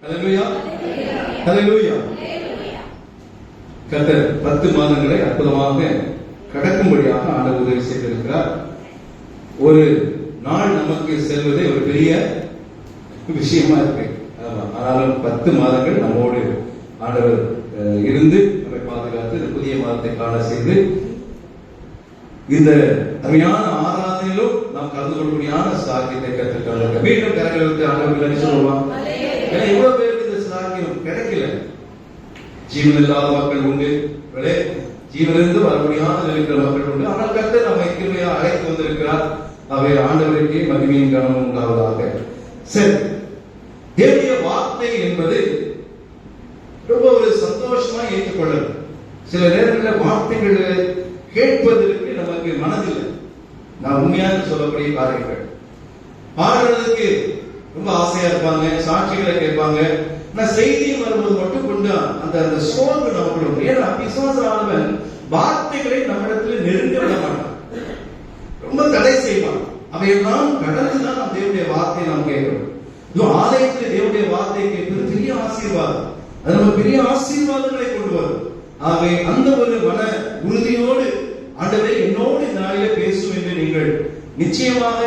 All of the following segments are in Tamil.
ஹல்லேலூயா, ஹல்லேலூயா. கர்த்தர் 10 மாதங்களை அற்புதமாக கடக்கும்படியாக ஆண்டவர் உதவி செய்திருக்கிறார். ஒரு நாள் நமக்கு செல்வதே ஒரு பெரிய விஷயமா இருக்கு. ஆனாலும் 10 மாதங்கள் நம்மோடு ஆண்டவர் இருந்து நம்மை பாதுகாத்து இந்த புதிய மாதத்தை காண செய்து இந்த அருமையான ஆராதனையிலும் நாம் கலந்து கொள்ளக்கூடியான சாக்கியத்தை கற்றுக்கொள்ள மீண்டும் கரங்களுக்கு ஆண்டவர்கள் சொல்லுவாங்க. ஏன்னா இவ்வளவு பேருக்கு இந்த சாக்கியம் கிடைக்கல. ஜீவன் இல்லாத மக்கள் உண்டு, ஜீவனிலிருந்து வரக்கூடியான இருக்கிற மக்கள் உண்டு. ஆனால் கர்த்தர் நம்மை கிருபையா அழைத்து வந்திருக்கிறார். அவை ஆண்டவருக்கு மகிமையின் கனமும் உண்டாவதாக. சரி, தேவனுடைய வார்த்தை என்பது ரொம்ப ஒரு சந்தோஷமா ஏற்றுக்கொள்ளது. சில நேரங்களில் வார்த்தைகளை கேட்பதற்கு நமக்கு மனதில்லை. நான் உண்மையாக சொல்லக்கூடிய காரியங்கள் பாடுறதுக்கு ரொம்ப ஆசையா இருப்பாங்க, சாட்சிகளை கேட்பாங்க. நான் செய்தியும் வரும்போது மட்டும் கொஞ்சம் அந்த சோர்வு நமக்கு உண்டு. ஏன்னா பிசாசானவன் வார்த்தைகளை நம்மிடத்தில் நெருங்க விட மாட்டான், ரொம்ப தடை செய்வான். அவையெல்லாம் கடந்துதான் நம் தேவனுடைய வார்த்தையை நாம் கேட்கிறோம். ஆலயத்தில் தேவனுடைய வார்த்தையை கேட்பது பெரிய ஆசீர்வாதம். அது நம்ம பெரிய ஆசீர்வாதங்களை கொண்டு வரும். ஆகவே அந்த ஒரு மன உறுதியோடு ஆண்டவரே என்னோடு இந்த நாளிலே பேசும் என்று நீங்கள் நிச்சயமாக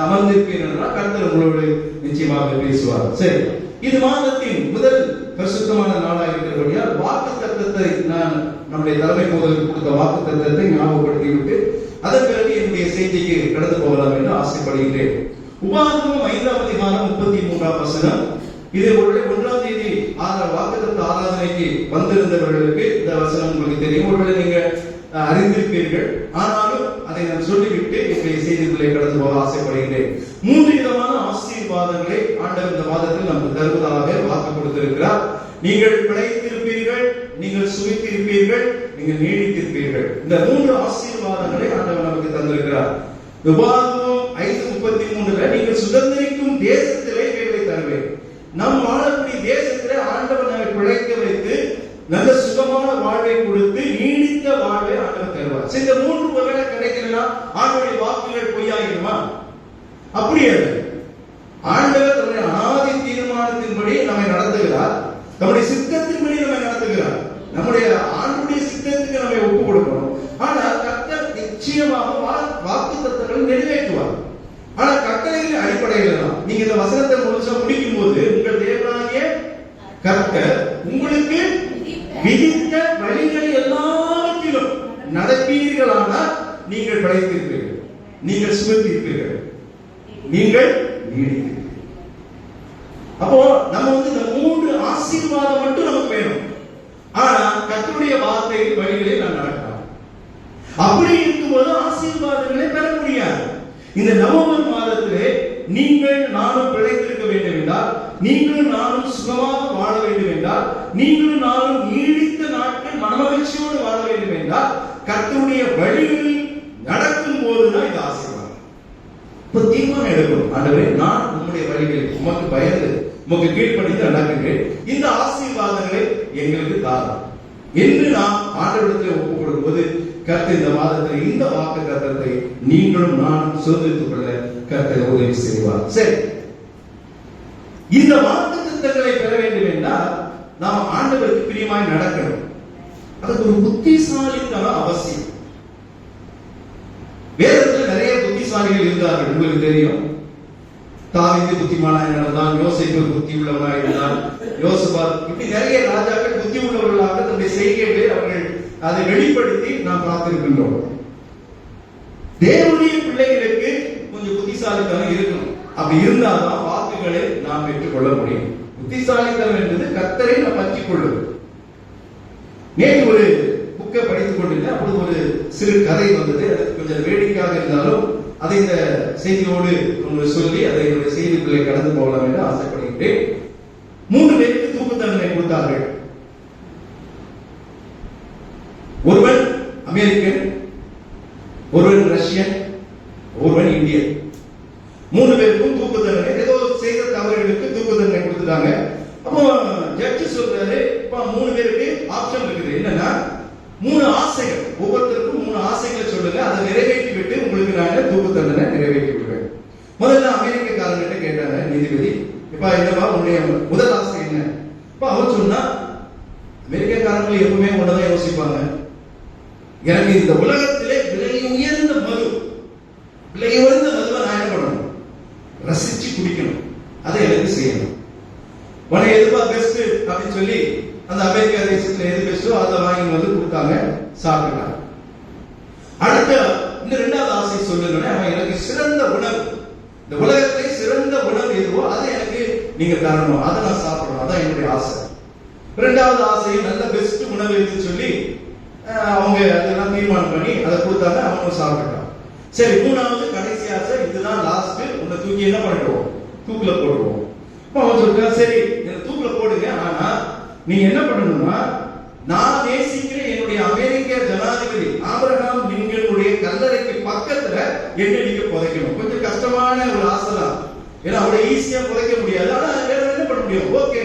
அமர்ந்திருப்பீர்கள் என்றால் கர்த்தர் உங்களோடு நிச்சயமாக பேசுவார். சரி, இது மாதத்தின் முதல் பரிசுத்தமான நாளாக இருக்கிறபடியால் வாக்கு தத்தத்தை நான் நம்முடைய தலைமை போதலுக்கு கொடுத்த வாக்கு தத்தத்தை ஞாபகப்படுத்திவிட்டு அதன் பிறகு என்னுடைய செய்திக்கு கடந்து போகலாம் என்று ஆசைப்படுகிறேன். உபாகமம் 5ஆம் அதிகாரம் 33ஆம் வசனம். இது ஒருவேளை 1ஆம் தேதி வாக்குத்தத்த ஆராதனைக்கு வந்திருந்தவர்களுக்கு இந்த வசனம் உங்களுக்கு தெரியும், ஒருவேளை நீங்க அறிந்திருப்பீர்கள். ஆனாலும் அதை நான் சொல்லிவிட்டு என்னுடைய செய்திகளை கடந்து போக ஆசைப்படுகிறேன். 3 விதமான ஆசீர்வாதங்களை ஆண்டவர் இந்த மாதத்தில் நமக்கு தருவதாக வாக்கு கொடுத்திருக்கிறார். நீங்கள் பிழைத்திருப்பீர்கள், நீங்கள் சுகித்திருப்பீர்கள், நீங்கள் நீடித்திருப்பீர்கள். இந்த 3 ஆசீர்வாதங்களை ஆண்டவர் நமக்கு தந்திருக்கிறார். உபாகமம் 5:33 நீங்கள் சுதந்திரிக்கும் தேசத்திலே இவைகளை தருவேன். நம் வாழக்கூடிய தேசத்திலே ஆண்டவர் நம்மை பிழைக்க வைத்து நல்ல சுகமான வாழ்வை கொடுத்து நீடித்த வாழ்வை ஆண்டவர் தருவார். இந்த 3 வகையில கிடைக்கலன்னா ஆண்டவருடைய வாக்குகள் பொய்யாகிடுமா? அப்படியே ஆண்டவர் தன்னுடைய அனாதி தீர்மானத்தின்படி நம்மை நடத்துகிறார், நம்முடைய சித்தத்தின்படி நம்மை நடத்துகிறார். நம்முடைய ஆண்டுடைய சித்தத்துக்கு நம்மை ஒப்பு கொடுக்கணும். ஆனால் கர்த்தர் நிச்சயமாக வாக்கு தத்தங்களை நிறைவேற்றுவார். ஆனா கட்டளைகளின் அடிப்படையில் தான் நீங்க இந்த வசனத்தை முழுசா முடிக்கும் போது உங்கள் தேவனாகிய கர்த்தர் உங்களுக்கு விதித்த வழிகளை எல்லாவற்றிலும் நடப்பீர்களானால் நீங்கள் பிழைத்திருப்பீர்கள், நீங்கள் சுமத்திருப்பீர்கள், நீங்கள் நீடித்திருப்பீர்கள். அப்போ நம்ம இந்த 3 ஆசீர்வாதம் மட்டும் நமக்கு வேணும். ஆனா கர்த்தருடைய வார்த்தை வழிகளில் நான் நடக்கலாம். அப்படி இருக்கும்போது ஆசீர்வாதங்களை பெற முடியாது. இந்த நவம்பர் மாதத்திலே நீங்கள் நானும் பிழைத்திருக்க வேண்டும் என்றால், நீங்களும் நானும் சுகமாக வாழ வேண்டும் என்றால், நீங்களும் நானும் நீடித்த நாட்கள் மனமகிழ்ச்சியோடு வாழ வேண்டும் என்றால் கர்த்தருடைய வழிகளில் நடக்கும் போதுதான் இது ஆசீர்வாதம். இப்ப தீர்மானம் எடுக்கணும். ஆண்டவரே, நான் உம்முடைய வழிகளில் உமக்கு பயந்து உமக்கு கீழ்ப்படிந்து நடக்கின்றேன். இந்த ஆசீர்வாதங்களை எங்களுக்கு தாரும் என்று நாம் ஆண்டவரிடத்தில் ஒப்புக் கொடுக்கும்போது கர்த்தர் இந்த மாதத்தில் இந்த வாக்கு தத்தத்தை நீங்களும் நானும் சுதந்திரித்துக் கொள்ள கர்த்தர் உதவி செய்வார். சரி, இந்த வாக்கு தத்தங்களை பெற வேண்டும் என்றால் நாம் ஆண்டவருக்கு பிரியமாய் நடக்கணும். அதுக்கு ஒரு புத்திசாலித்தனம் அவசியம். வேதத்தில் நிறைய புத்திசாலிகள் இருந்தார்கள், உங்களுக்கு தெரியும். தாவீது புத்திமானாய் நடந்தான், யோசேப்பு புத்தி உள்ளவனாய் இருந்தான், யோசபாத், இப்படி நிறைய ராஜாக்கள் புத்தி உள்ளவர்களாக தன்னுடைய செய்கைகளை அவர்கள் அதை வெளிப்படுத்தி நாம் பார்த்திருக்கின்றோம். தேவனுடைய பிள்ளைகளுக்கு கொஞ்சம் புத்திசாலித்தனம் இருக்கணும். அப்படி இருந்தால்தான் வாக்குகளை நாம் பெற்றுக் கொள்ள முடியும். புத்திசாலித்தனம் என்பது கர்த்தரை நாம் பற்றிக் கொள்வது. நேற்று ஒரு புக்கை படித்துக் கொண்டிருந்தேன். அப்பொழுது ஒரு சிறு கதை வந்தது. அது கொஞ்சம் வேடிக்கையாக இருந்தாலும் அதை இந்த செய்தியோடு உங்களுக்கு சொல்லி அதை என்னுடைய செய்திக்குள்ளே கடந்து போகலாம் என்று ஆசைப்படுகின்றேன். 3 பேருக்கு தூக்கு தண்டனை கொடுத்தார்கள். ஒருவன் அமெரிக்கன், ஒருவன் ரஷ்யன், ஒருவன் இந்தியன். 3 பேருக்கும் தூக்கு தண்டனை, ஏதோ செய்த தவறுகளுக்கு தூக்கு தண்டனை கொடுத்துட்டாங்க. அப்போ ஜட்ஜ் சொல்றாரு, 3 பேருக்கு ஆப்ஷன் இருக்குது. என்னன்னா 3 ஆசைகள், ஒவ்வொருத்தருக்கும் 3 ஆசைகளை சொல்லுங்க, அதை நிறைவேற்றி விட்டு உங்களுக்கு நான் தூக்கு தண்டனை நிறைவேற்றி விடுவேன். முதல்ல அமெரிக்கக்காரங்கிட்ட கேட்டாங்க நீதிபதி, இப்ப என்னவா உன்னுடைய முதல் ஆசை என்ன? இப்ப அவன் சொன்னா, அமெரிக்காக்காரங்க எப்பவுமே ஒன்னதான் யோசிப்பாங்க, எனக்கு இந்த உலகத்திலே விலை உயர்ந்த மதுவை நான் என்ன பண்ணணும்? ரசிச்சு குடிக்கணும், அதை எனக்கு செய்யணும். உனக்கு எதுப்பா பெஸ்ட் அப்படின்னு சொல்லி அந்த அமெரிக்கா தேசத்துல எது பெஸ்டோ அதை வாங்கி வந்து கொடுத்தாங்க, சாப்பிட்டாங்க. அடுத்த இந்த இரண்டாவது ஆசை சொல்லுங்க, அவன் எனக்கு சிறந்த உணவு, இந்த உலகத்திலே சிறந்த உணவு எதுவோ அதை எனக்கு நீங்க தரணும், அதை நான் சாப்பிடணும், அதான் என்னுடைய ஆசை. இரண்டாவது ஆசையை நல்ல பெஸ்ட் உணவு எதுன்னு சொல்லி அவங்க அதெல்லாம் தீர்மானம் பண்ணி அதை கொடுத்தாங்க, அவங்க சாப்பிட்டாங்க. சரி, மூணாவது கடைசி ஆசை, இதுதான் லாஸ்ட், உன்னை தூக்கி என்ன பண்ணிடுவோம்? தூக்குல போடுவோம். அவன் சொல்றா, சரி என்ன தூக்குல போடுங்க, ஆனா நீங்க என்ன பண்ணணும்னா, நான் நேசிக்கிற என்னுடைய அமெரிக்க ஜனாதிபதி ஆபிரகாம் லிங்கனுடைய கல்லறைக்கு பக்கத்துல என்ன நீங்க புதைக்கணும். கொஞ்சம் கஷ்டமான ஒரு ஆசை தான், ஏன்னா அவளை ஈஸியா புதைக்க முடியாது, ஆனா என்ன பண்ண முடியும்? ஓகே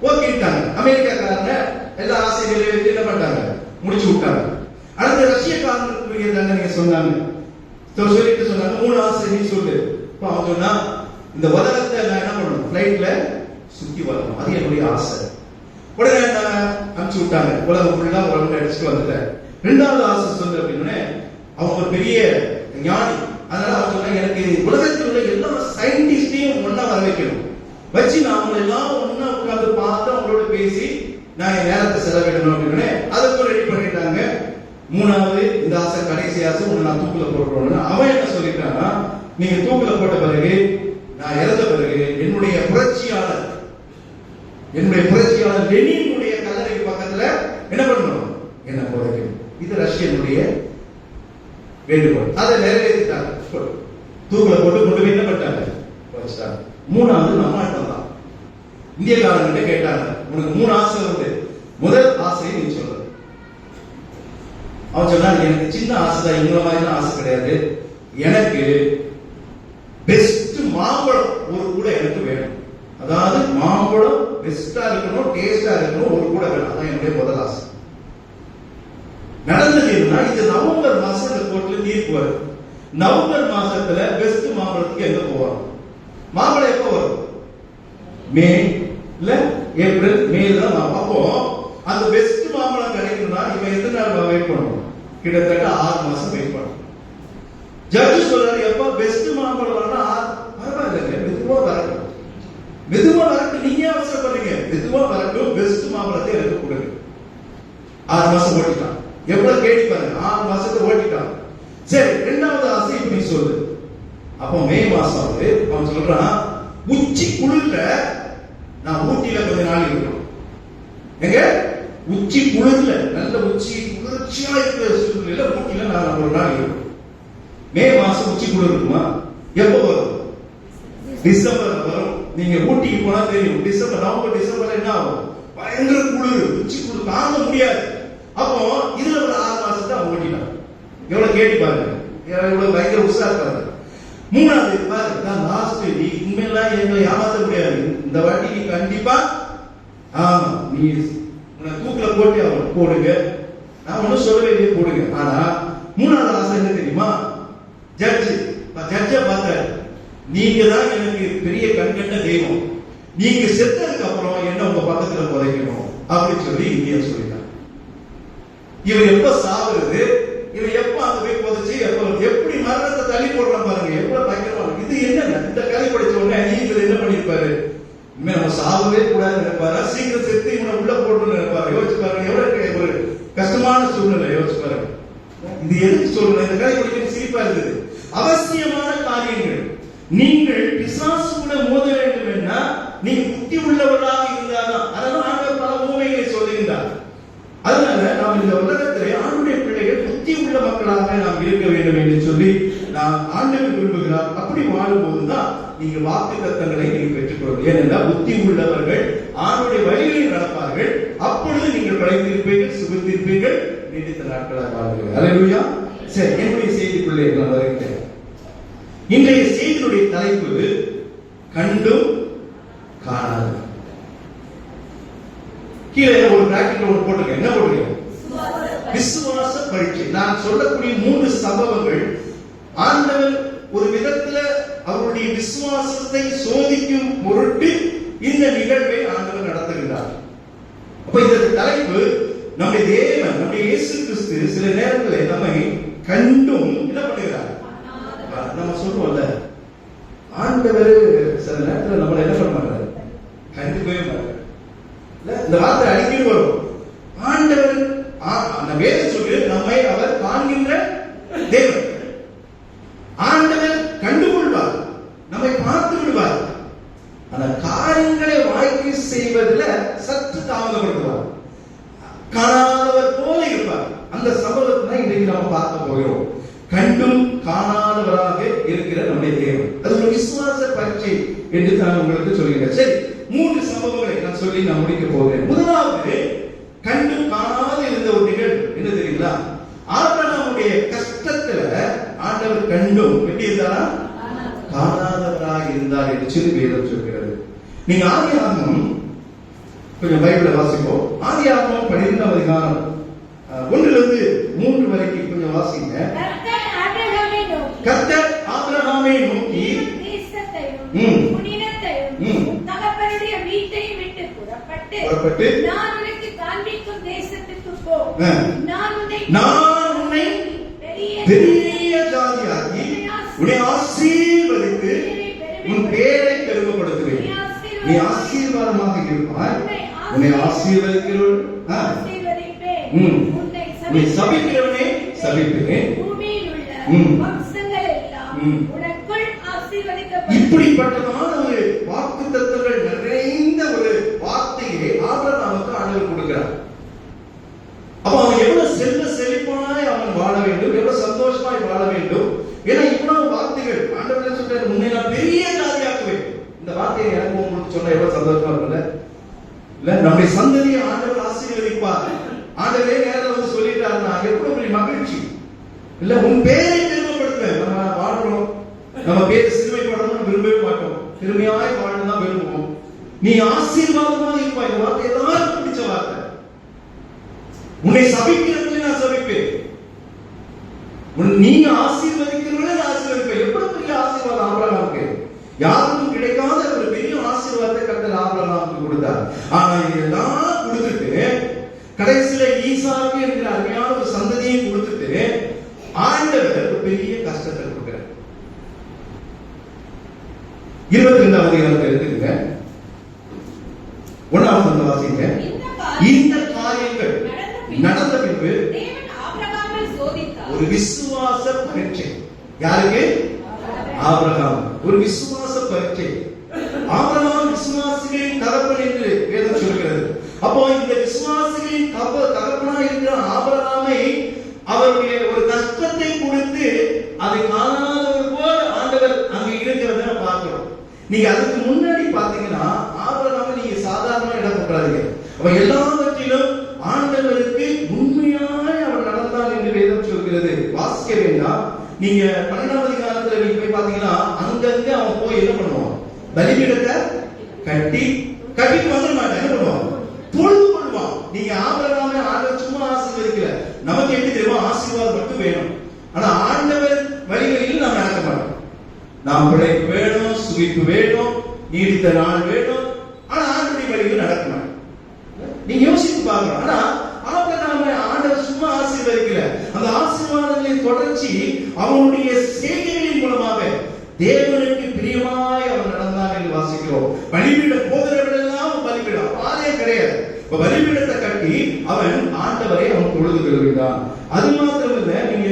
ஓகேட்டாங்க. அமெரிக்காக்காரங்க எல்லா ஆசைகளையும் என்ன பண்ணாங்க? முடிச்சு விட்டாங்க. அடுத்த ரஷ்யக்காரனுக்குரிய தண்டனை சொன்னாங்க, சொல்லிட்டு சொன்னாங்க, 3 ஆசை நீ சொல்லு. அவன் சொன்னா, இந்த உலகத்தை நான் என்ன பண்ணணும்? பிளைட்ல சுத்தி வரணும், அது என்னுடைய ஆசை. உடனே அனுப்பிச்சு விட்டாங்க, உலகம் ஃபுல்லா உலகம் அடிச்சுட்டு வந்துட்டேன். ரெண்டாவது ஆசை சொல்லு அப்படின்னு அவங்க ஒரு பெரிய ஞானி, அதனால அவங்க சொன்னாங்க, எனக்கு உலகத்தில் உள்ள எல்லா சயின்டிஸ்டையும் ஒன்னா வர வைக்கணும், வச்சு நான் அவங்களை எல்லாம் ஒன்னா உட்கார்ந்து பார்த்து அவங்களோட பேசி நான் என் நேரத்தை செலவிடணும் அப்படின்னு அதுக்கும் ரெடி பண்ணிட்டாங்க. மூணாவது இந்த ஆசை, கடைசி ஆசை, உன்னை நான் தூக்குல போட்டுருவோம்னு. அவன் என்ன சொல்லிட்டான்னா, நீங்க தூக்குல போட்ட பிறகு, நான் இறந்த பிறகு என்னுடைய புரட்சியாளர் லெனினுடைய கல்லறைக்கு பக்கத்துல என்ன பண்ணணும்? என்ன புதைக்கணும். இது ரஷ்யனுடைய வேண்டுகோள். அதை நிறைவேற்றிட்டாங்க, தூக்குல போட்டு கொண்டு போய் என்ன பண்ணிட்டாங்க? வச்சுட்டாங்க. மூணாவது நம்ம ஆட்டம் தான். இந்தியக்காரங்கிட்ட கேட்டாங்க, உனக்கு 3 ஆசை வருது, முதல் ஆசையை நீ சொல்ற. அவன் சொன்னா, எனக்கு சின்ன ஆசை தான், இவங்க மாதிரி ஆசை கிடையாது, எனக்கு பெஸ்ட் மாம்பழம் ஒரு கூட எனக்கு வேணும். அதாவது மாம்பழம் பெஸ்டா இருக்கணும், டேஸ்டா இருக்கணும், ஒரு கூட வேணும், அதான் என்னுடைய முதல் ஆசை. நடந்தது என்ன, இது நவம்பர் மாசம் இந்த கோர்ட்ல தீர்ப்பு வருது. நவம்பர் மாசத்துல பெஸ்ட் மாம்பழத்துக்கு எங்க போவாங்க? மாம்பழம் எப்ப வரும்? மே இல்ல ஏப்ரல், மே தான். அப்போ அந்த பெஸ்ட் மாம்பழம் கிடைக்கணும்னா இவன் எத்தனை நாள் வெயிட் பண்ணணும்? கிட்டத்தட்ட 6 மாசம் வெயிட் பண்ணணும். ஜட்ஜ் சொல்றாரு, எப்ப பெஸ்ட் மாம்பழம் வரனா பரவாயில்லைங்க, மெதுவா வரட்டும், மெதுவா வரட்டும், நீங்க அவசரப்படுறீங்க, மெதுவா வரட்டும், பெஸ்ட் மாம்பழத்தை எனக்கு கொடுங்க. 6 மாசம் ஓட்டிட்டான். எவ்வளவு கேடி பாருங்க, 6 மாசத்தை ஓட்டிட்டான். சரி, ரெண்டாவது ஆசை இப்படி சொல்லு. அப்போ மே மாசம் அவன் சொல்றான், உச்சி குளிர்ல நான் ஊட்டியில கொஞ்ச நாள் இருக்கணும். எங்க உச்சி குளிர்ல, நல்ல உச்சி குளிர்ச்சியா இருக்கிற சூழ்நிலையில ஊட்டியில நான் ஒரு நாள் இருக்கணும். மே மாசம் உச்சி குளிர் இருக்குமா? எப்ப வரும்? டிசம்பர் வரும். நீங்க ஊட்டிக்கு போனா தெரியும், டிசம்பர், நவம்பர் டிசம்பர்ல என்ன ஆகும்? பயங்கர குளிர், உச்சி குளிர் தாங்க முடியாது. அப்போ இதுல ஒரு 6 மாசத்தை அவன் ஓட்டினான். எவ்வளவு கேட்டி பாருங்க, எவ்வளவு பயங்கர உற்சாக பாருங்க. மூணாவது பாருங்க, தான் லாஸ்ட், நீ உண்மையெல்லாம் எங்களை ஏமாத்த முடியாது, இந்த வாட்டி நீ கண்டிப்பா ஆமா நீ உன்னை தூக்குல போட்டு அவன் போடுங்க, நான் ஒன்னும் சொல்லவே இல்லையே, போடுங்க. ஆனா மூணாவது ஆசை என்ன தெரியுமா? ஜட்ஜ பார்த்தாரு, நீங்க தான் எனக்கு பெரிய கண்கண்ட தெய்வம், நீங்க செத்ததுக்கு அப்புறம் என்ன உங்க பக்கத்துல புதைக்கணும் அப்படின்னு சொல்லி இந்தியா சொல்லிட்டாங்க. இவர் எப்ப சாவுறது, இவன் எப்ப அங்க போய் புதைச்சு எப்படி மரணத்தை தள்ளி போடுறான் பாருங்க, எவ்வளவு பயங்கரமா. இது என்ன, இந்த கதை படிச்ச உடனே நீங்க என்ன பண்ணிருப்பாரு? இனிமே நம்ம சாகவே கூடாதுன்னு நினைப்பாரு, சீக்கிரம் செத்து இவனை உள்ள போடணும்னு நினைப்பாரு. யோசிச்சு பாருங்க, எவ்வளவு ஒரு கஷ்டமான சூழ்நிலை. யோசிச்சு பாருங்க. இது எதுக்கு சொல்றேன், இந்த கதை படிக்க சிரிப்பா இருக்குது. அவசியமான காரியங்கள். நீங்கள் பிசாசு கூட மோத வேண்டும் என்ன, நீங்க புத்தி உள்ளவர்களாக இருந்தாதான். அதனால ஆண்டவர் பல உண்மைகளை சொல்லுகின்றார். அதனால நாம் இந்த உலகத்திலே ஆண்டுடைய பிள்ளைகள் புத்தி உள்ள மக்களாக நாம் இருக்க வேண்டும் என்று சொல்லி நாம் ஆண்டவர் விரும்புகிறார். அப்படி வாழும்போதுதான் நீங்க வாக்குத்தத்தங்களை நீங்கள் பெற்றுக்கொள்ளும். ஏனென்றால் புத்தி உள்ளவர்கள் ஆண்டுடைய வழிகளில் நடப்பார்கள். அப்பொழுது நீங்கள் படைத்திருப்பீர்கள், சுகத்திருப்பீர்கள், நீடித்த நாட்களாக வாழ்வீர்கள். அல்லேலூயா. சரி, என்னுடைய செய்திக்குள்ளே நான் வருகிறேன். இன்றைய செய்தியுடைய தலைப்பு கண்டும் காணாது. கீழே ஒரு பிராக்கெட்ல ஒரு போட்டுருக்கேன். என்ன போட்டுருக்கேன்? விசுவாச பரீட்சை. நான் சொல்லக்கூடிய 3 சம்பவங்கள் ஆண்டவர் ஒரு விதத்துல அவருடைய விசுவாசத்தை சோதிக்கும் பொருட்டு இந்த நிகழ்வை ஆண்டவர் நடத்துகிறார். அப்ப இந்த தலைப்பு நம்முடைய தேவன், நம்முடைய இயேசு கிறிஸ்து சில நேரங்களில் நம்மை கண்டும் என்ன பண்ணுகிறார்? நம்ம சொல்றோம்ல, ஆண்டவர் சில நேரத்தில் நம்மளை என்ன பண்ண மாட்டாரு? கண்டுக்கவே மாட்டார். இந்த வார்த்தை அடிக்கடி வரும். ஆண்டவர் வேதம் சொல்கிறது நம்மை அவர் காண்கின்ற தேவன். ஆண்டவர் கண்டுகொள்வார், நம்மை பார்த்து விடுவார். ஆனா காரியங்களை வாய்க்கு செய்வதில் சற்று தாமதப்படுத்துவார். காணாதவர் போல இருப்பார். அந்த சம்பவத்தை இன்றைக்கு நாம் பார்க்க போகிறோம். கண்டும் காணாதவராக இருக்கிற நம்முடைய தேவன். அது ஒரு விசுவாச பரீட்சை என்று நான் உங்களுக்கு சொல்கிறேன். சரி, 3 சம்பவங்களை நான் சொல்லி நான் முடிக்க போகிறேன். முதலாவது, கண்டும் காணாத இருந்த ஒரு நிகழ்வு என்ன தெரியுங்களா? ஆபிரகாமுடைய கஷ்டத்துல ஆண்டவர் கண்டும் எப்படி இருந்தாரா? காணாதவராக இருந்தார் என்று சொல்லி வேதம் சொல்கிறது. நீங்க ஆதியாகமம் கொஞ்சம் பைபிளை வாசிப்போம். ஆதியாகமம் 12ஆம் அதிகாரம் 1-3 வரைக்கும் கொஞ்சம் வாசிங்க. கர்த்தர் ஆபிரகாமை நோக்கி தகப்பனுடைய வீட்டையும் விட்டு புறப்பட்டு நான் உனக்கு காண்பிக்கும் தேசத்துக்கு போ. நான் உன்னை பெரிய ஜாதியாக்கி உன்னை ஆசீர்வதித்து உன் பேரை பெருமைப்படுத்துவேன். நீ ஆசீர்வாதமாக இருப்பாய். உன்னை ஆசீர்வதிக்கிறவன் உன்னை சபிக்கிறவனே சபிப்பேன். இப்படிப்பட்டதான ஒரு வாக்குத்தத்தங்கள் நிறைந்த ஒரு வார்த்தையை ஆபிரகாமுக்கு ஆண்டவர் கொடுக்கிறார். அப்ப அவன் எவ்வளவு செல்வ செழிப்பாய் அவன் வாழ வேண்டும், எவ்வளவு சந்தோஷமாய் வாழ வேண்டும். ஏன்னா இவ்வளவு வார்த்தைகள் ஆண்டவர் சொல்றாரு, முன்னே நான் பெரிய ஜாதியாக்குவேன். இந்த வார்த்தையை எனக்கு உங்களுக்கு சொன்னா எவ்வளவு சந்தோஷமா இருக்குல்ல? இல்ல, நம்முடைய சந்ததியை ஆண்டவர் ஆசீர்வதிப்பார். ஆண்டவரே நேரில் வந்து சொல்லிட்டாருன்னா எவ்வளவு பெரிய மகிழ்ச்சி இல்ல? உன் பேரை பெருமைப்படுத்துவேன். நம்ம வாழ்றோம், நம்ம பேர் சிறுமைப்படணும்னு விரும்பவே மாட்டோம், பெருமையாய் வாழணும் தான் விரும்புவோம். நீ ஆசீர்வாதமாக இருப்பாய். இந்த வார்த்தை எல்லாருக்கும் பிடிச்ச வார்த்தை. உன்னை சபிக்கிறவர்களே நான் சபிப்பேன், நீங்க ஆசீர்வதிக்கிறவர்களே நான் ஆசீர்வதிப்பேன். எவ்வளவு பெரிய ஆசீர்வாதம் ஆபிரகாமுக்கு! யாருக்கும் கிடைக்காத ஒரு பெரிய ஆசீர்வாதத்தை கர்த்தர் ஆபிரகாமுக்கு கொடுத்தார். ஆனா இதெல்லாம் கொடுத்துட்டு கடைசியில ஈசாக்கு என்கிற அருமையான ஒரு சந்ததியை கொடுத்துட்டு ஆண்டவர் ஒரு பெரிய கஷ்டத்தை கொடுக்கிறார். 22ஆம் அதிகாரத்தை எடுத்துக்கங்க. 1வது வாசிங்க. இந்த காரியங்கள் நடந்த பின்பு ஒரு விசுவாச பரீட்சை. யாருக்கு? ஆபிரகாம். ஒரு விசுவாச பரீட்சை. ஆபிரகாம் விசுவாசிகளின் தகப்பன் என்று வேதம் சொல்கிறது. அப்போ இந்த விசுவாசிகளின் தகப்பனா இருக்கிற ஆபிரகாமை அவருடைய ஒரு கஷ்டத்தை கொடுத்து அதை காணாதவர் போல் ஆண்டவர் அங்க இருக்கிறத பார்க்கிறோம். நீங்க அதுக்கு முன்னாடி பாத்தீங்கன்னா ஆபிரகாமை நீங்க சாதாரண இடம் போட்டுறாதீங்க. அவன் எல்லாவற்றிலும் ஆண்டவருக்கு உண்மையாய் அவன் நடந்தான் என்று வேதம் சொல்கிறது. வாசிக்க வேண்டாம். நீங்க 12ஆம் அதிகாரத்துல நீங்க போய் பாத்தீங்கன்னா அங்கங்க அவன் போய் என்ன பண்ணுவான்? பலிபீடத்தை கட்டிட்டு வந்துட மாட்டான். என்ன பண்ணுவான்? தொழுது கொள்வான். நீங்க ஆபிரகாமை ஆண்டவர் சும்மா ஆசீர்வதிக்கல. நமக்கு எப்படி தெரியுமா? ஆசீர்வாதம் மட்டும் வேணும். ஆனா ஆண்டவர் வழிகளில் நாம் நடக்க மாட்டோம். நாம் பிழைப்பு வேணும், சுகிப்பு வேணும், நீடித்த நாள் வேணும். ஆனா ஆண்டவருடைய வழியில் நடக்க மாட்டோம். நீங்க யோசித்து பார்க்கணும். ஆனா ஆபிரகாமை ஆண்டவர் சும்மா ஆசீர்வதிக்கல. அந்த ஆசீர்வாதங்களின் தொடர்ச்சி அவனுடைய செய்கைகளின் மூலமாக தேவனுக்கு பிரியமாய் அவன் நடந்தான் என்று வாசிக்கிறோம். பலிபீடம் போகிறவர்களெல்லாம் பலிபீடம் பாலே கிடையாது. பலிபீடத்தை கட்டி அவன் ஆண்டவரை அவன் தொழுது கொள்கிறான். அது மாத்திரம் இல்ல, நீங்க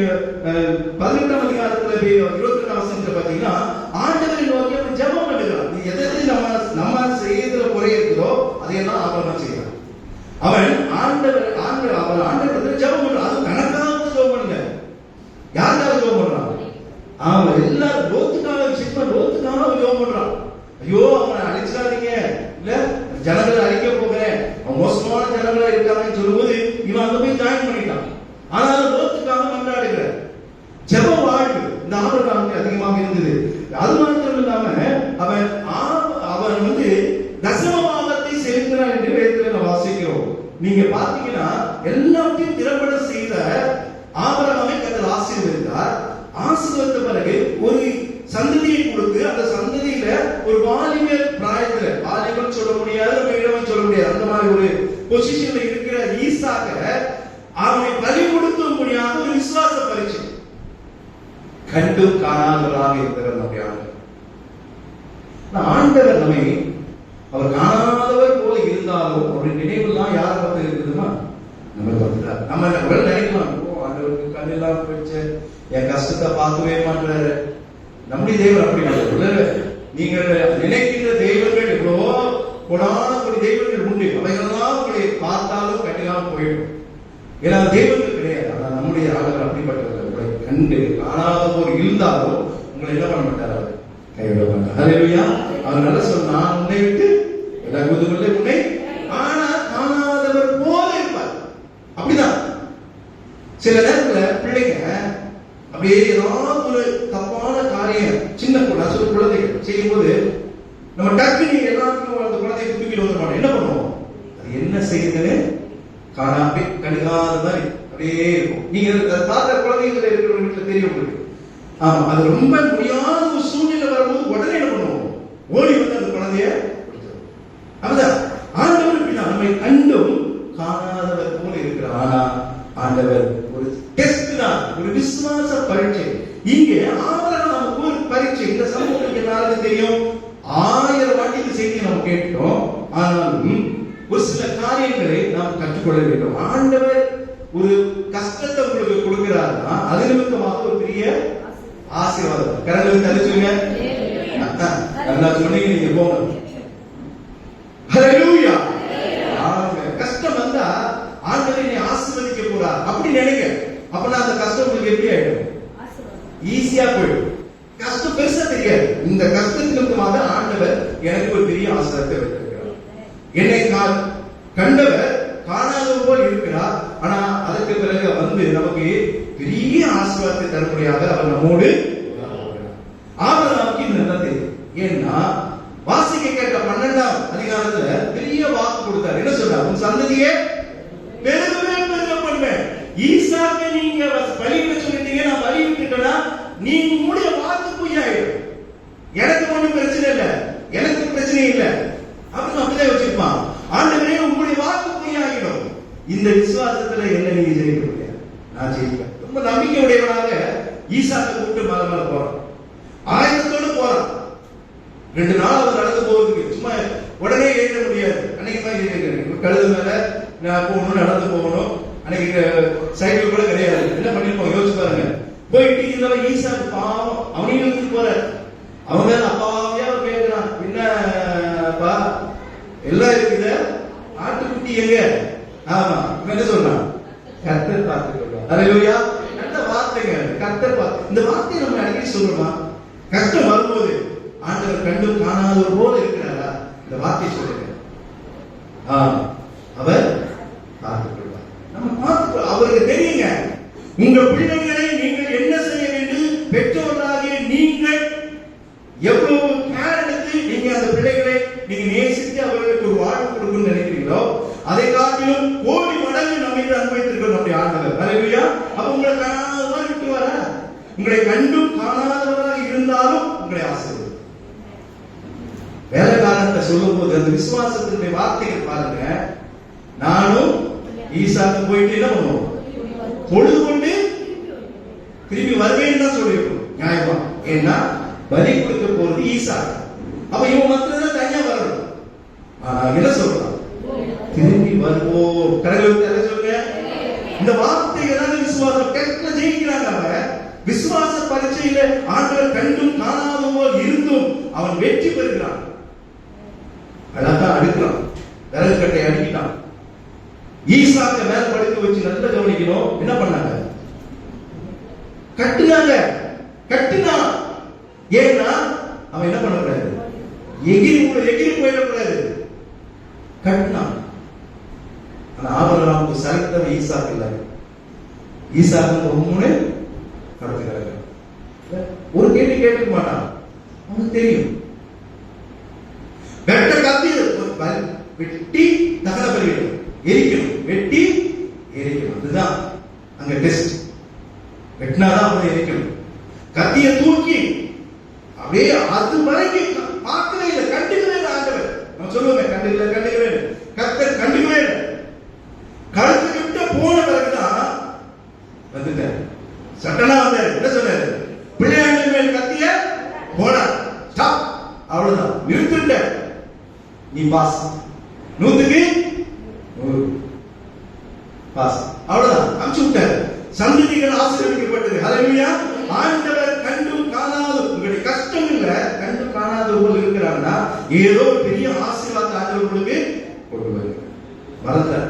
18ஆம் அதிகாரத்துல 22ஆம் வசனத்துல பாத்தீங்கன்னா ஆண்டவரை நோக்கி அவன் ஜெபம் பண்ணுகிறான். எதை நம்ம செய்யற குறை இருக்குதோ அதையெல்லாம் ஆபிரகாம் செய்யறான். அவன் ஆண்டவரிடத்துல ஜெபம் பண்றான். அது தனக்காக ஜெபம் பண்ணல, யாருக்காக ஜெபம் பண்றான்? அவன் எல்லாரும் லோத்துக்காக ஜெபம் பண்றான். ஐயோ அவனை அழிச்சிடாதீங்க, இல்ல ஜனங்களை அழிக்க போகிறேன், மோசமான ஜனங்களா இருக்காங்கன்னு சொல்லும்போது இவன் அங்க போய் ஜாயின் பண்ணிட்டான். ஆனாலும் லோத்துக்காக மன்றாடுகிற ஜெப வாழ்வு இந்த ஆபிரகாமுக்கு அதிகமாக இருந்தது. அது மாத்திரம் இல்லாம அவன் தசமபாகத்தை செலுத்தினான் என்று வேதத்துல வாசிக்கிறோம். நீங்க பாத்தீங்கன்னா எல்லாத்தையும் திறம்பட செய்த ஆபிரகாமை கர்த்தர் ஆசீர்வதித்தார். ஆசீர்வதித்த பிறகு ஒரு சந்ததியை கொடுத்து அந்த சந்ததியில ஒரு வாலிப பிராயத்துல, வாலிபன் சொல்ல முடியாது. அந்த மாதிரி ஒரு பொசிஷன்ல இருக்கிற ஈசாக்க அவனை பலி கொடுக்கும்படியாக ஒரு விசுவாச பரீட்சை. கண்டும் காணாதவராக இருக்கிறவர் நம்முடைய ஆண்டவர். ஆண்டவர் நம்மை அவர் காணாதவர் போல இருந்தாலும் அவருடைய நினைவுலாம் யாரை பத்தி இருக்குதுமா? நம்ம பார்த்துட்டார். நம்ம நினைக்கலாம், ஓ ஆண்டவருக்கு கண்ணெல்லாம் போயிடுச்சு, என் கஷ்டத்தை பார்க்கவே மாட்டாரு. நம்முடைய தெய்வம் அப்படி நீங்கள் நினைக்கின்ற தெய்வங்கள் எவ்வளவோ கொடான ஒரு தெய்வங்கள் உண்டு. அவைகளெல்லாம் உங்களை பார்த்தாலும் கண்ணெல்லாம் போயிடும். ஏன்னா தெய்வங்கள் கிடையாது. ஆனா நம்முடைய ஆண்டவர் அப்படிப்பட்டவர்கள். உங்களை கண்டு காணாத போர் இருந்தாலும் உங்களை என்ன பண்ண மாட்டார், அவர் கைவிட மாட்டார். ஹல்லேலூயா. அவர் நல்லா சொன்ன, நான் உன்னை விட்டு எல்லாருக்குள்ளே உன்னை ஆனா காணாதவர் போல இருப்பார். அப்படிதான் சில நேரத்துல பிள்ளைங்க அப்படியே ஏதாவது ஒரு தப்பான காரியம், சின்ன குழந்தைகள் செய்யும் போது நம்ம டக்குனு எல்லாத்துக்கும் அந்த குழந்தைய தூக்கிட்டு வர மாட்டோம். என்ன பண்ணுவோம், அது என்ன செய்யுதுன்னு காணாம கணிகாத மாதிரி அப்படியே இருக்கும். நீங்க பார்த்த குழந்தைகள் இருக்கிற வீட்டுல தெரியும் உங்களுக்கு. ஆமா, அது ரொம்ப முடியாத ஒரு சூழ்நிலை வரும்போது உடனே என்ன பண்ணுவோம், ஓடி வந்து அந்த குழந்தைய கொடுத்துருவோம். அப்படிதான் ஆண்டவர் இப்படிதான் நம்மை கண்டும் காணாதவர் போல இருக்கிறார். ஆனா ஆண்டவர் ஒரு டெஸ்ட் தான், ஒரு விசுவாச பரீட்சை. இங்கே ஆபரகாம் நமக்கு ஒரு பரீட்சை. இந்த சமூகத்துக்கு எல்லாருக்கும் தெரியும், 1000 வாட்டி இந்த செய்தியை நம்ம கேட்டோம். ஆனாலும் ஒரு சில காரியங்களை நாம் கற்றுக்கொள்ள வேண்டும். ஆண்டவர் ஒரு கஷ்டத்தை உங்களுக்கு கொடுக்கிறாருன்னா அது நிமித்தமாக ஒரு பெரிய ஆசீர்வாதம். கரங்களை தரிச்சுங்க. நல்லா சொன்னீங்க, நீங்க போங்க. ஹல்லேலூயா. கஷ்டம் வந்தா ஆண்டவர் என்னை ஆசீர்வதிக்க போறார் அப்படி நினைங்க. அப்பனா அந்த கஷ்டம் உங்களுக்கு எப்படி ஆயிடும், ஈஸியா போயிடும். கஷ்டம் பெருசா தெரியாது. இந்த கஷ்டத்திற்கு ஆண்டவர் எனக்கு ஒரு பெரிய ஆசீர்வாதத்தை வைத்திருக்கிறார். என்னை கண்டவர் காணாதவர் போல் இருக்கிறார். ஆனா அதற்கு பிறகு வந்து நமக்கு பெரிய ஆசீர்வாதத்தை தரக்கூடியதாக அவர் நம்மோடு ஆபிரகாமுக்கு இது நல்லா தெரியும். ஏன்னா வாசிக்க கேட்ட 12ஆம் அதிகாரத்துல பெரிய வாக்கு கொடுத்தார். என்ன சொல்றார், உன் சந்ததியே பெருகவே பெருக பண்ணுவேன். ஈசாக்கை நீங்க பலியிட சொல்லிட்டீங்க, நான் பலி விட்டுட்டேன்னா நீ உங்களுடைய வாக்கு பொய்யாயிடும். எனக்கு ஒண்ணும் பிரச்சனை இல்லை, எனக்கு பிரச்சனை இல்லை அப்படின்னு அப்படிதான் வச்சிருப்பான். ஆண்டவரே உங்களுடைய வாக்கு பொய்யாகிடும். இந்த விசுவாசத்துல என்ன நீங்க ஜெயிக்க முடியாது, நான் ஜெயிப்பேன். ரொம்ப நம்பிக்கை உடையவனாக ஈசாக்கை கூப்பிட்டு மேல மேல போறான், ஆயுதத்தோடு போறான். 2 நாள் அவர் நடந்து போவதுக்கு சும்மா உடனே ஏற முடியாது. அன்னைக்கு தான் கழுது மேல நான் போகணும், நடந்து போகணும். அன்னைக்கு சைக்கிள் கூட கிடையாது. என்ன பண்ணிருப்போம் யோசிச்சு பாருங்க. போயிட்டு இதெல்லாம் ஈசாக்கு பாவம் அவனையும் எடுத்துட்டு போற. அவங்க அப்பாவையா கேட்கிறான், என்னப்பா எல்லாம் இருக்குது, ஆட்டுக்குட்டி எங்க? ஆமா, என்ன சொல்றான், கர்த்தர் பார்த்துக்கொள்வார். ஹல்லேலூயா. நல்ல வார்த்தைங்க, கர்த்தர் பார்த்து. இந்த வார்த்தையை நம்ம அடிக்கடி சொல்றோமா? கஷ்டம் வரும்போது ஆண்டவர் கண்டும் காணாதவர் போல இருக்கிறாரா, இந்த வார்த்தை சொல்லுங்க. அவர் பார்த்துக்கொள்வார். நம்ம பார்த்து அவருக்கு தெரியுங்க. உங்க பிள்ளைகளை நீங்கள் என்ன செய்ய வேண்டும், பெற்றோர்களாகிய நீங்கள் எவ்வளவு கேர் எடுத்து நீங்க அந்த பிள்ளைகளை நீங்க நேசித்து அவர்களுக்கு ஒரு வாழ்வு கொடுக்கணும்னு நினைக்கிறீங்களோ அதை காட்டிலும் கோடி மடங்கு நம்ம மீது அனுபவித்திருக்கிறோம் நம்முடைய ஆண்டவர். ஹல்லேலூயா. அப்ப உங்களை காணாதவர் விட்டு வர, உங்களை கண்டும் காணாதவராக இருந்தாலும் உங்களை ஆசீர்வதிப்பார். வேலைக்காரத்தை சொல்லும் போது அந்த விசுவாசத்தினுடைய வார்த்தைகள் பாருங்க. நானும் ஈசாக்கு போயிட்டு என்ன பண்ணுவோம், பொழுது கொண்டு திரும்பி வருவேன்னு தான் சொல்லியிருக்கோம். நியாயமா? ஏன்னா பலி கொடுக்க போறது ஈசாக்கு. அப்ப இவன் மாத்திரம் தனியா வரணும். ஆனா என்ன சொல்றான், திரும்பி வருவோம். கடவுள் சொல்லுங்க. இந்த வார்த்தைகள் தான் விசுவாசம். கரெக்டா ஜெயிக்கிறாங்க. அவன் விசுவாச பரீட்சையில ஆண்டவர் கண்டும் காணாதவர் இருந்தும் அவன் வெற்றி பெறுகிறான். அழகா அடுக்கிறான், விறகு கட்டை அடிக்கிட்டான். ஈசாக்க மேல படுக்க வச்சு நல்லா கவனிக்கணும். என்ன பண்ணாங்க, கட்டுனாங்க. கட்டுனான். ஏன்னா அவன் என்ன பண்ணக்கூடாது, எகிரி போயிடக்கூடாது. கட்டுனான். ஆனா ஆபிரகாமுக்கு சரித்தவன் ஈசாக்கு இல்லை. ஈசாக்கு ரொம்ப கடத்துக்கிறாங்க. ஒரு கேள்வி கேட்க மாட்டான். அவனுக்கு தெரியும், வெட்ட கத்தி வெட்டி தகன பலியிடும், எரிக்கணும், வெட்டி எரிக்கணும். அதுதான் அங்க டெஸ்ட். வெட்டினாதான் அவனை எரிக்கணும். கத்திய தூக்கி அப்படியே அது வரைக்கும் பார்க்கவே இல்லை, கண்டுக்கவே இல்லை. ஆண்டவர் நம்ம சொல்லுவோமே, கண்டுக்கவே பாஸ். 100க்கு 100 பாஸ். அவ்வளவுதான், அனுப்பிச்சு விட்டார். சந்ததிகள் ஆசீர்வதிக்கப்பட்டது. ஹல்லேலூயா. ஆண்டவர் கண்டும் காணாத உங்களுடைய கஷ்டம் இல்ல, கண்டும் காணாத போல் இருக்கிறான்னா ஏதோ ஒரு பெரிய ஆசீர்வாதத்தை ஆண்டவர் உங்களுக்கு கொண்டு வருகிறார். மறந்தார்.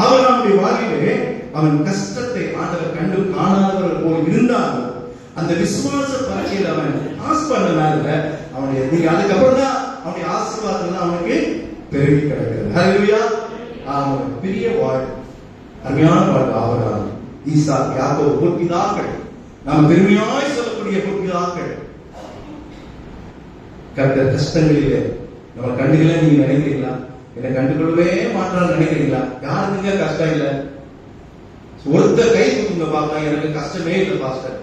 ஆபிரகாமுடைய வாழ்விலே அவன் கஷ்டத்தை ஆண்டவர் கண்டும் காணாதவர் போல் இருந்தாலும் அந்த விசுவாச பரீட்சையில் அவன் பாஸ் பண்ணனால அவனுடைய நீங்க அதுக்கப்புறம் தான் அவனுடைய ஆசீர்வாதம் அவனுக்கு பெருகி கிடக்கிறது. ஹல்லேலூயா. அவன் பெரிய வாழ்வு, அருமையான வாழ்வு. ஆபிரகாம், ஈசாக், யாக்கோபு பொற்பிதாக்கள், நாம் பெருமையாய் சொல்லக்கூடிய பொற்பிதாக்கள். கர்த்தர் கஷ்டங்களிலே நம்ம கண்டுகளே நீங்க நினைக்கிறீங்களா? என்னை கண்டுகொள்ளவே மாட்டான்னு நினைக்கிறீங்களா? யாருக்குங்க கஷ்டம் இல்லை? ஒருத்தர் கை தூக்குங்க பார்க்கலாம், எனக்கு கஷ்டமே இல்லை பாஸ்டர்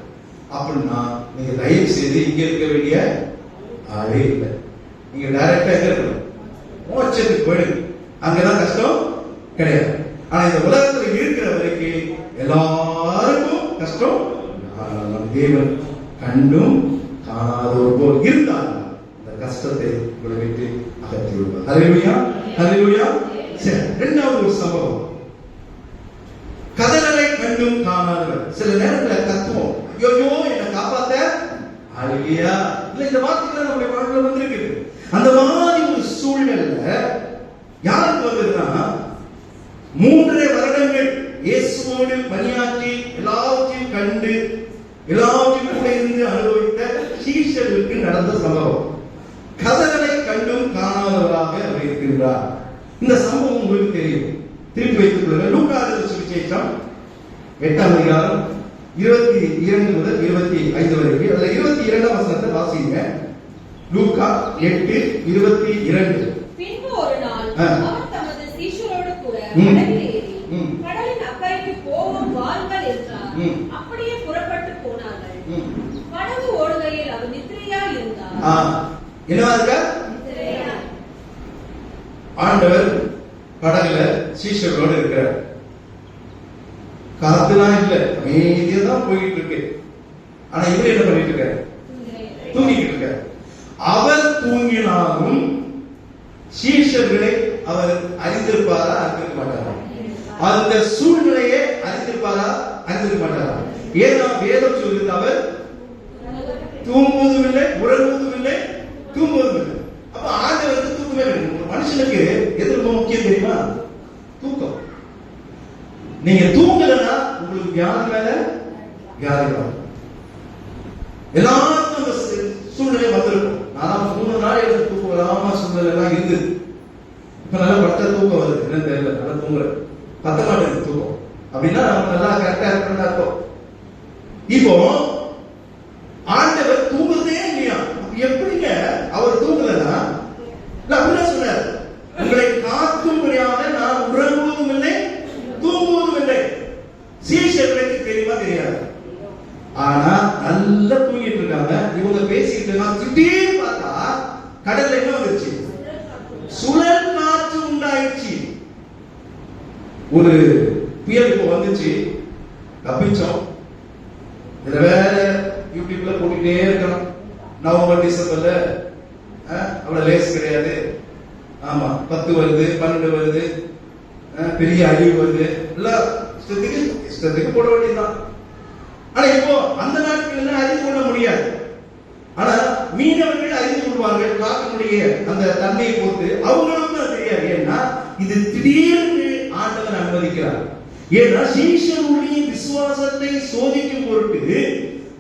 அப்படின்னா நீங்க தயவு செய்து இங்க இருக்க வேண்டிய ஆளே இல்லை. நீங்க டைரக்டா எங்க இருக்கணும்? மோட்சத்துக்கு போயிடுங்க, அங்கதான் கஷ்டம் கிடையாது. ஆனா இந்த உலகத்துல இருக்கிற வரைக்கும் எல்லாருக்கும் கஷ்டம். தேவன் கண்டும் காணாதோர் போல் இருந்தாலும் அந்த கஷ்டத்தை உங்களை விட்டு அகற்றி விடுவார். ஹல்லேலூயா, ஹல்லேலூயா. சரி, இரண்டாவது ஒரு சம்பவம். கதறலை கண்டும் காணாதவர். சில நேரத்தில் கத்துவோம், ஐயோ என்னை காப்பாத்த. ஹல்லேலூயா. இல்ல, இந்த வார்த்தைகள் நம்முடைய வாழ்க்கையில வந்திருக்கு. அந்த மாதிரி ஒரு சூழ்நிலையில யாருக்கு வந்ததுன்னா 3 வருடங்கள் இயேசுவோடு பணியாற்றி எல்லாவற்றையும் கண்டு எல்லாவற்றையும் கூட இருந்து அனுபவித்த சீஷர்களுக்கு நடந்த சம்பவம். கதறலை கண்டும் காணாதவராக அவர் இருக்கின்றார். இந்த சம்பவம் உங்களுக்கு தெரியும். திருப்பி வைத்துக் கொள்ளுங்கள். லூக்கா சுவிசேஷம் 8ஆம் அதிகாரம் 22 முதல் 25 வரைக்கும். அதுல 22ஆம் வசனத்தை வாசிங்க. லூக்கா 8:22. பின்பு ஒரு நாள் அவர் தமது சீஷரோடு கூட படகில் ஏறி கடலின் அக்கறைக்கு போவோம் வாருங்கள் என்றார். அப்படியே புறப்பட்டு போனார்கள். படகு ஓடுகையில் அவர் நித்திரையா இருந்தார். என்னவா இருக்க? ஆண்டவர் படகுல சீஷர்களோடு இருக்கிறார். காத்துலாம் இல்ல, அமைதியா தான் போயிட்டு இருக்கு. ஆனா இவர் என்ன பண்ணிட்டு இருக்காரு? தூங்கிட்டு இருக்காரு. அவர் தூங்கினாலும் சீஷர்களை அவர் அறிந்திருப்பாரா? அறிந்திருக்க மாட்டாரா? அந்த சூழ்நிலையை அறிந்திருப்பாரா? அறிந்திருக்க மாட்டாரா? ஏன்னா வேதம் சொல்லுது அவர் தூங்குவதும் இல்லை, உறங்குவதும் இல்லை, தூங்குவதும் இல்லை. அப்ப ஆண்டவருக்கு தூக்கமே வேண்டும். ஒரு மனுஷனுக்கு எது ரொம்ப முக்கியம் தெரியுமா? தூக்கம். நீங்க தூங்கலன்னா உங்களுக்கு வியாதி மேல வியாதி வரும். எல்லாருக்கும் அந்த சூழ்நிலை வந்திருக்கும். நான் 3 நாள் எனக்கு தூக்கம் வராம சூழ்நிலை எல்லாம் இருந்தது. இப்ப நல்லா படுத்த தூக்கம் வருது. என்னன்னு தெரியல, நல்லா தூங்குறேன், பத்த மாட்டேங்குது தூக்கம். அப்படின்னா நம்ம நல்லா கரெக்டா இருக்கணும்னு அர்த்தம். இப்போ ஆண்டவர் தூங்குறதே இல்லையா? எப்படிங்க அவர் தூங்கலன்னா? அப்படிதான் சொன்னார், உங்களை காக்கும்படியாக நான் உறங்குவதும் இல்லை, தூங்குவதும் இல்லை. சீஷர்களுக்கு தெரியுமா? தெரியாது. ஆனா நல்லா தூங்கிட்டு இருக்காங்க. இவங்க பேசிட்டு இருக்காங்க. திடீர்னு பார்த்தா கடல்ல என்ன வந்துருச்சு? சுழல் காற்று உண்டாயிடுச்சு. ஒரு புயல் இப்போ வந்துச்சு, தப்பிச்சோம். இதுல வேற யூடியூப்ல போட்டுட்டே இருக்கணும். நவம்பர் டிசம்பர்ல அவ்வளவு லேஸ் கிடையாது. ஆமா, 10 வருது, 12 வருது, பெரிய அழிவு வருது. எல்லாம் இஷ்டத்துக்கு போட வேண்டியதுதான். ஆனா இப்போ அந்த நாட்கள் அறிந்து கொள்ள முடியாது. ஆனா மீனவர்கள் அறிந்து கொள்வார்கள். காற்றினுடைய அந்த தன்மையை பொறுத்து அவங்களுக்கும் அது தெரியாது. ஏன்னா இது திடீர்னு ஆண்டவர் அனுமதிக்கிறார். ஏன்னா சீஷருடைய விசுவாசத்தை சோதிக்கும் பொருட்டு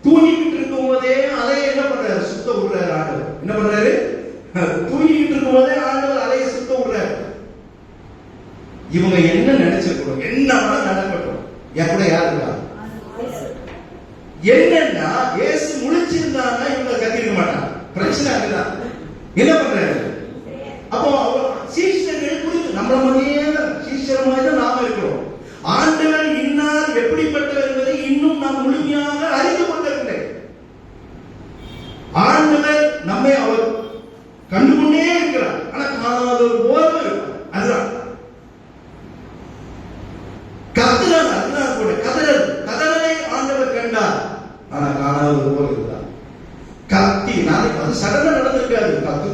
தூங்கிட்டு இருக்கும் போதே அலையை என்ன பண்றாரு? சுத்த விடுறாரு ஆண்டவர். என்ன பண்றாரு? தூங்கிட்டு இருக்கும் போதே ஆண்டவர் அலையை சுத்த விடுறாரு. இவங்க என்ன நினைச்சிருக்கணும்? என்ன நடக்கட்டும், என் கூட யார் இருக்கா? என்னன்னா இயேசு முழிச்சிருந்தாங்கன்னா இவங்க கத்திருக்க மாட்டாங்க. பிரச்சனை அதுதான். என்ன பண்றாரு? அப்போ சீஷர்கள் புரிஞ்சு நம்மள மாதிரியே சீஷர் மாதிரி தான் நாம இருக்கிறோம். ஆண்டவர் இன்னார் எப்படிப்பட்டவர் என்பதை இன்னும் நாம் முழுமையாக அறிந்து கொள்ளவில்லை. ஆண்டவர் நம்மை அவர் கண்டுகொண்டே இருக்கிறார். ஆனா காணாத ஒரு போதும் இருக்கும். அதுதான் கதறல். அதுதான் கூட கதறலை ஆண்டவர் கண்டார். ஆனா காணாத ஒரு போல் இருந்தார். கத்தி நாளைக்கு அது சடனா நடந்திருக்காது. கத்து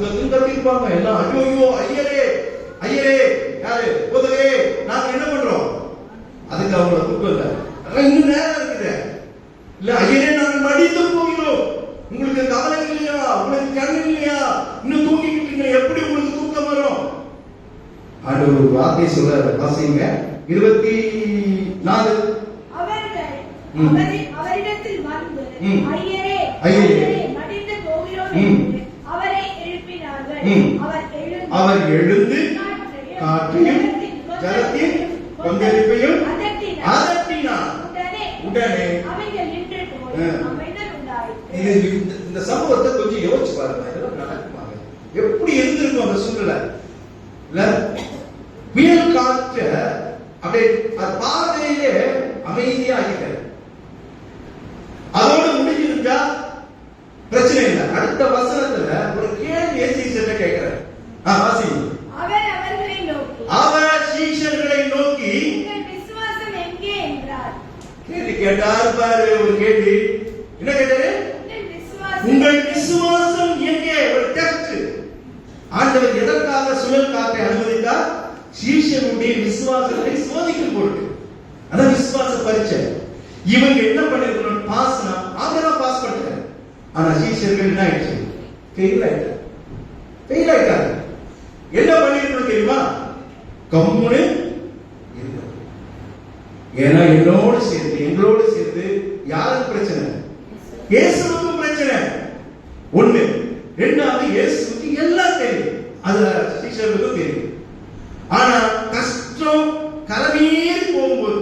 ஆண்டவர் ஒரு வார்த்தை சொல்ற வாசிங்க 24. அவரிடத்தில் வந்து ஐயரே மடிந்து போகிறோம் என்று அவரை எழுப்பினார்கள். அவர் எழுந்து காற்றையும் ஜலத்தின் கொந்தளிப்பையும் அதட்டினார். உடனே இந்த சம்பவத்தை கொஞ்சம் யோசிச்சு பாருங்க. இதெல்லாம் நடக்குமாங்க? எப்படி இருந்திருக்கும் அந்த சூழ்நிலை? இல்ல புயல் காற்ற அப்படியே பாதையிலே அமைதியா ஆகிட்டார். அதோட முடிஞ்சிருந்தா பிரச்சனை இல்லை. அடுத்த வசனத்துல ஒரு கேள்வி சீசர்ட்ட கேட்கிறார். வாசி. அவர் சீஷர்களை நோக்கி விசுவாசம் எங்கே என்றார். கேள்வி கேட்டார் பாரு. ஒரு கேள்வி என்ன கேட்டாரு? உங்கள் விசுவாசம் எங்கே? ஒரு டெஸ்ட். ஆண்டவர் எதற்காக சுழல் காற்றை அனுமதித்தார்? சீஷருடைய விசுவாசத்தை சோதிக்கும் பொருட்டு. அதான் விசுவாச பரீட்சை. இவங்க என்ன பண்ணிருக்கணும்? பாஸ்னா அவங்கதான் பாஸ் பண்ணிட்டாங்க. ஆனா சீஷர்கள் என்ன ஆயிடுச்சு? ஃபெயில் ஆயிட்டாங்க. என்ன பண்ணிருக்கணும் தெரியுமா? கம்முனு இருக்கணும். ஏன்னா எங்களோடு சேர்ந்து யாருக்கு பிரச்சனை? இயேசுவுக்கு பிரச்சனை. ஒண்ணு. ரெண்டாவது, இயேசுவுக்கு எல்லாம் தெரியும். அது சீஷர்களுக்கும் தெரியும். ஆனா கஷ்டம் கரமீறி போகும்போது